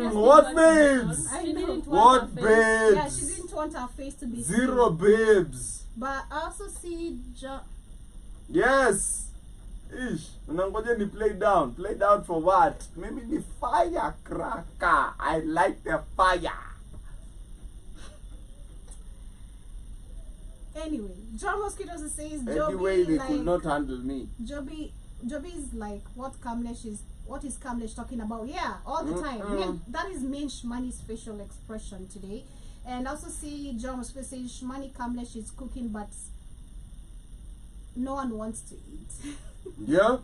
[SPEAKER 4] guest
[SPEAKER 1] what
[SPEAKER 4] didn't
[SPEAKER 1] babes?
[SPEAKER 4] want to be on. She didn't
[SPEAKER 1] What
[SPEAKER 4] want her face.
[SPEAKER 1] babes?
[SPEAKER 3] Yeah, she didn't want her face to be
[SPEAKER 1] Zero
[SPEAKER 3] seen.
[SPEAKER 1] babes.
[SPEAKER 3] But I also see
[SPEAKER 1] Yes. Ish. Unangoja ni play down. Play down for what? Maybe the firecracker. I like the fire.
[SPEAKER 3] Anyway, John Mosquito says
[SPEAKER 1] Anyway, they
[SPEAKER 3] Joby,
[SPEAKER 1] could not handle me.
[SPEAKER 3] Joby is like what is Kamlesh talking about? Yeah, all the time. Yeah, that is main Shmani's facial expression today. And also see John Mosquito says Shmani Kamlesh is cooking, but no one wants to eat.
[SPEAKER 1] Yeah?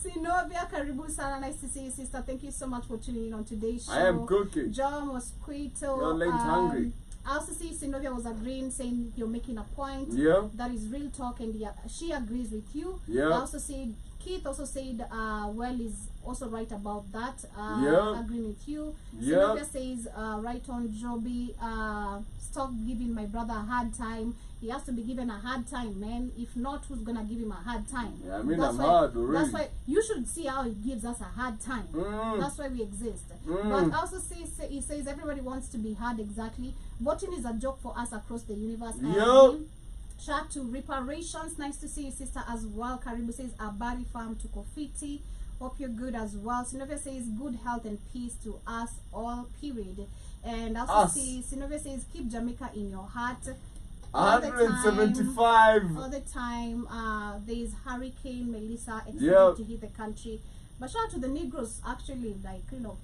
[SPEAKER 3] Sinovia, karibu sana. Nice to see you, sister. Thank you so much for tuning in on today's show.
[SPEAKER 1] I am cooking.
[SPEAKER 3] John Mosquito.
[SPEAKER 1] You're late hungry.
[SPEAKER 3] I also see Sinovia was agreeing, saying you're making a point.
[SPEAKER 1] Yeah?
[SPEAKER 3] That is real talk, and she agrees with you.
[SPEAKER 1] Yeah.
[SPEAKER 3] I also said Keith also said well is also right about that.
[SPEAKER 1] Yeah.
[SPEAKER 3] Agreeing with you.
[SPEAKER 1] Yeah.
[SPEAKER 3] Sinovia says right on Joby. Stop giving my brother a hard time. He has to be given a hard time, man. If not, who's gonna give him a hard time?
[SPEAKER 1] Yeah, I mean,
[SPEAKER 3] That's
[SPEAKER 1] I'm
[SPEAKER 3] why,
[SPEAKER 1] hard already.
[SPEAKER 3] That's why you should see how he gives us a hard time. That's why we exist. But also he says everybody wants to be hard. Exactly. Voting is a joke for us across the universe.
[SPEAKER 1] Yup.
[SPEAKER 3] Shout to reparations. Nice to see you, sister, as well. Karibu says Abari farm to Kofiti. Hope you're good as well. Sinovia says good health and peace to us all. Period. And also see Sinovia says keep Jamaica in your heart.
[SPEAKER 1] 175.
[SPEAKER 3] All the time. There is Hurricane Melissa expected
[SPEAKER 1] Yep.
[SPEAKER 3] to hit the country. But shout out to the Negroes actually,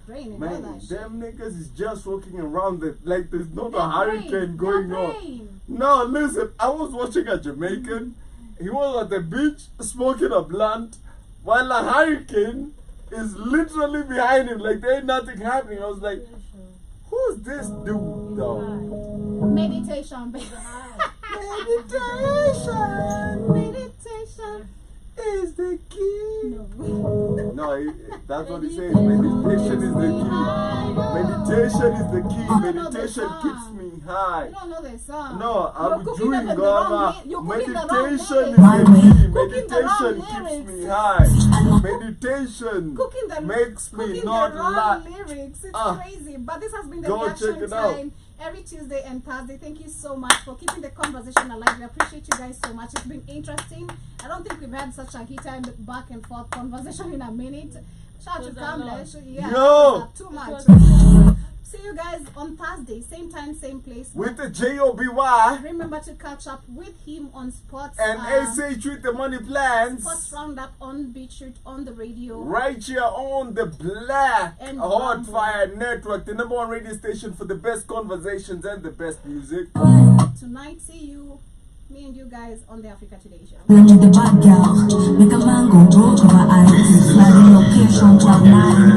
[SPEAKER 3] praying and all
[SPEAKER 1] Man,
[SPEAKER 3] that shit.
[SPEAKER 1] them niggas is just walking around like there's not
[SPEAKER 3] They're
[SPEAKER 1] a hurricane
[SPEAKER 3] praying.
[SPEAKER 1] going
[SPEAKER 3] They're
[SPEAKER 1] on.
[SPEAKER 3] praying.
[SPEAKER 1] No, listen, I was watching a Jamaican. He was at the beach smoking a blunt while a hurricane is literally behind him. Like there ain't nothing happening. I was like, who's this dude though?
[SPEAKER 3] Meditation, baby. Meditation
[SPEAKER 1] is the key.
[SPEAKER 3] No.
[SPEAKER 1] No, that's what he says. Meditation is the key. Meditation is the key.
[SPEAKER 3] I don't know the
[SPEAKER 1] Meditation
[SPEAKER 3] song.
[SPEAKER 1] keeps me high.
[SPEAKER 3] You don't know the song.
[SPEAKER 1] No, I'm
[SPEAKER 3] You're cooking
[SPEAKER 1] doing
[SPEAKER 3] them in the wrong
[SPEAKER 1] Ghana.
[SPEAKER 3] li- you're cooking the wrong
[SPEAKER 1] Meditation is
[SPEAKER 3] lyrics.
[SPEAKER 1] the key.
[SPEAKER 3] Cooking the wrong
[SPEAKER 1] Meditation keeps
[SPEAKER 3] lyrics.
[SPEAKER 1] me high. Meditation
[SPEAKER 3] Cooking the
[SPEAKER 1] makes me
[SPEAKER 3] cooking
[SPEAKER 1] not
[SPEAKER 3] the wrong
[SPEAKER 1] laugh.
[SPEAKER 3] lyrics. It's
[SPEAKER 1] Ah.
[SPEAKER 3] crazy. But this has been the
[SPEAKER 1] Go
[SPEAKER 3] reaction
[SPEAKER 1] check it out.
[SPEAKER 3] time every Tuesday and Thursday. Thank you so much for keeping the conversation alive. We appreciate you guys so much. It's been interesting. I don't think we've had such a heated back and forth conversation in a minute. Shout out to
[SPEAKER 4] It was a lot.
[SPEAKER 3] Kamlesh. Yeah,
[SPEAKER 1] Yo.
[SPEAKER 3] it was too much.
[SPEAKER 4] was-
[SPEAKER 3] See you guys on Thursday, same time, same place.
[SPEAKER 1] With the JOBY
[SPEAKER 3] Remember to catch up with him on sports
[SPEAKER 1] and ASH with the money plans.
[SPEAKER 3] sports roundup on Beachroot on the radio.
[SPEAKER 1] Right here on the Black
[SPEAKER 3] And
[SPEAKER 1] Hot
[SPEAKER 3] Rumble.
[SPEAKER 1] Fire Network, the #1 radio station for the best conversations and the best music.
[SPEAKER 3] Tonight, see you, me and you guys on the Africa Today show.
[SPEAKER 2] Blend with the bad girl, make a man go broke over eyes. Sliding location, 12 9.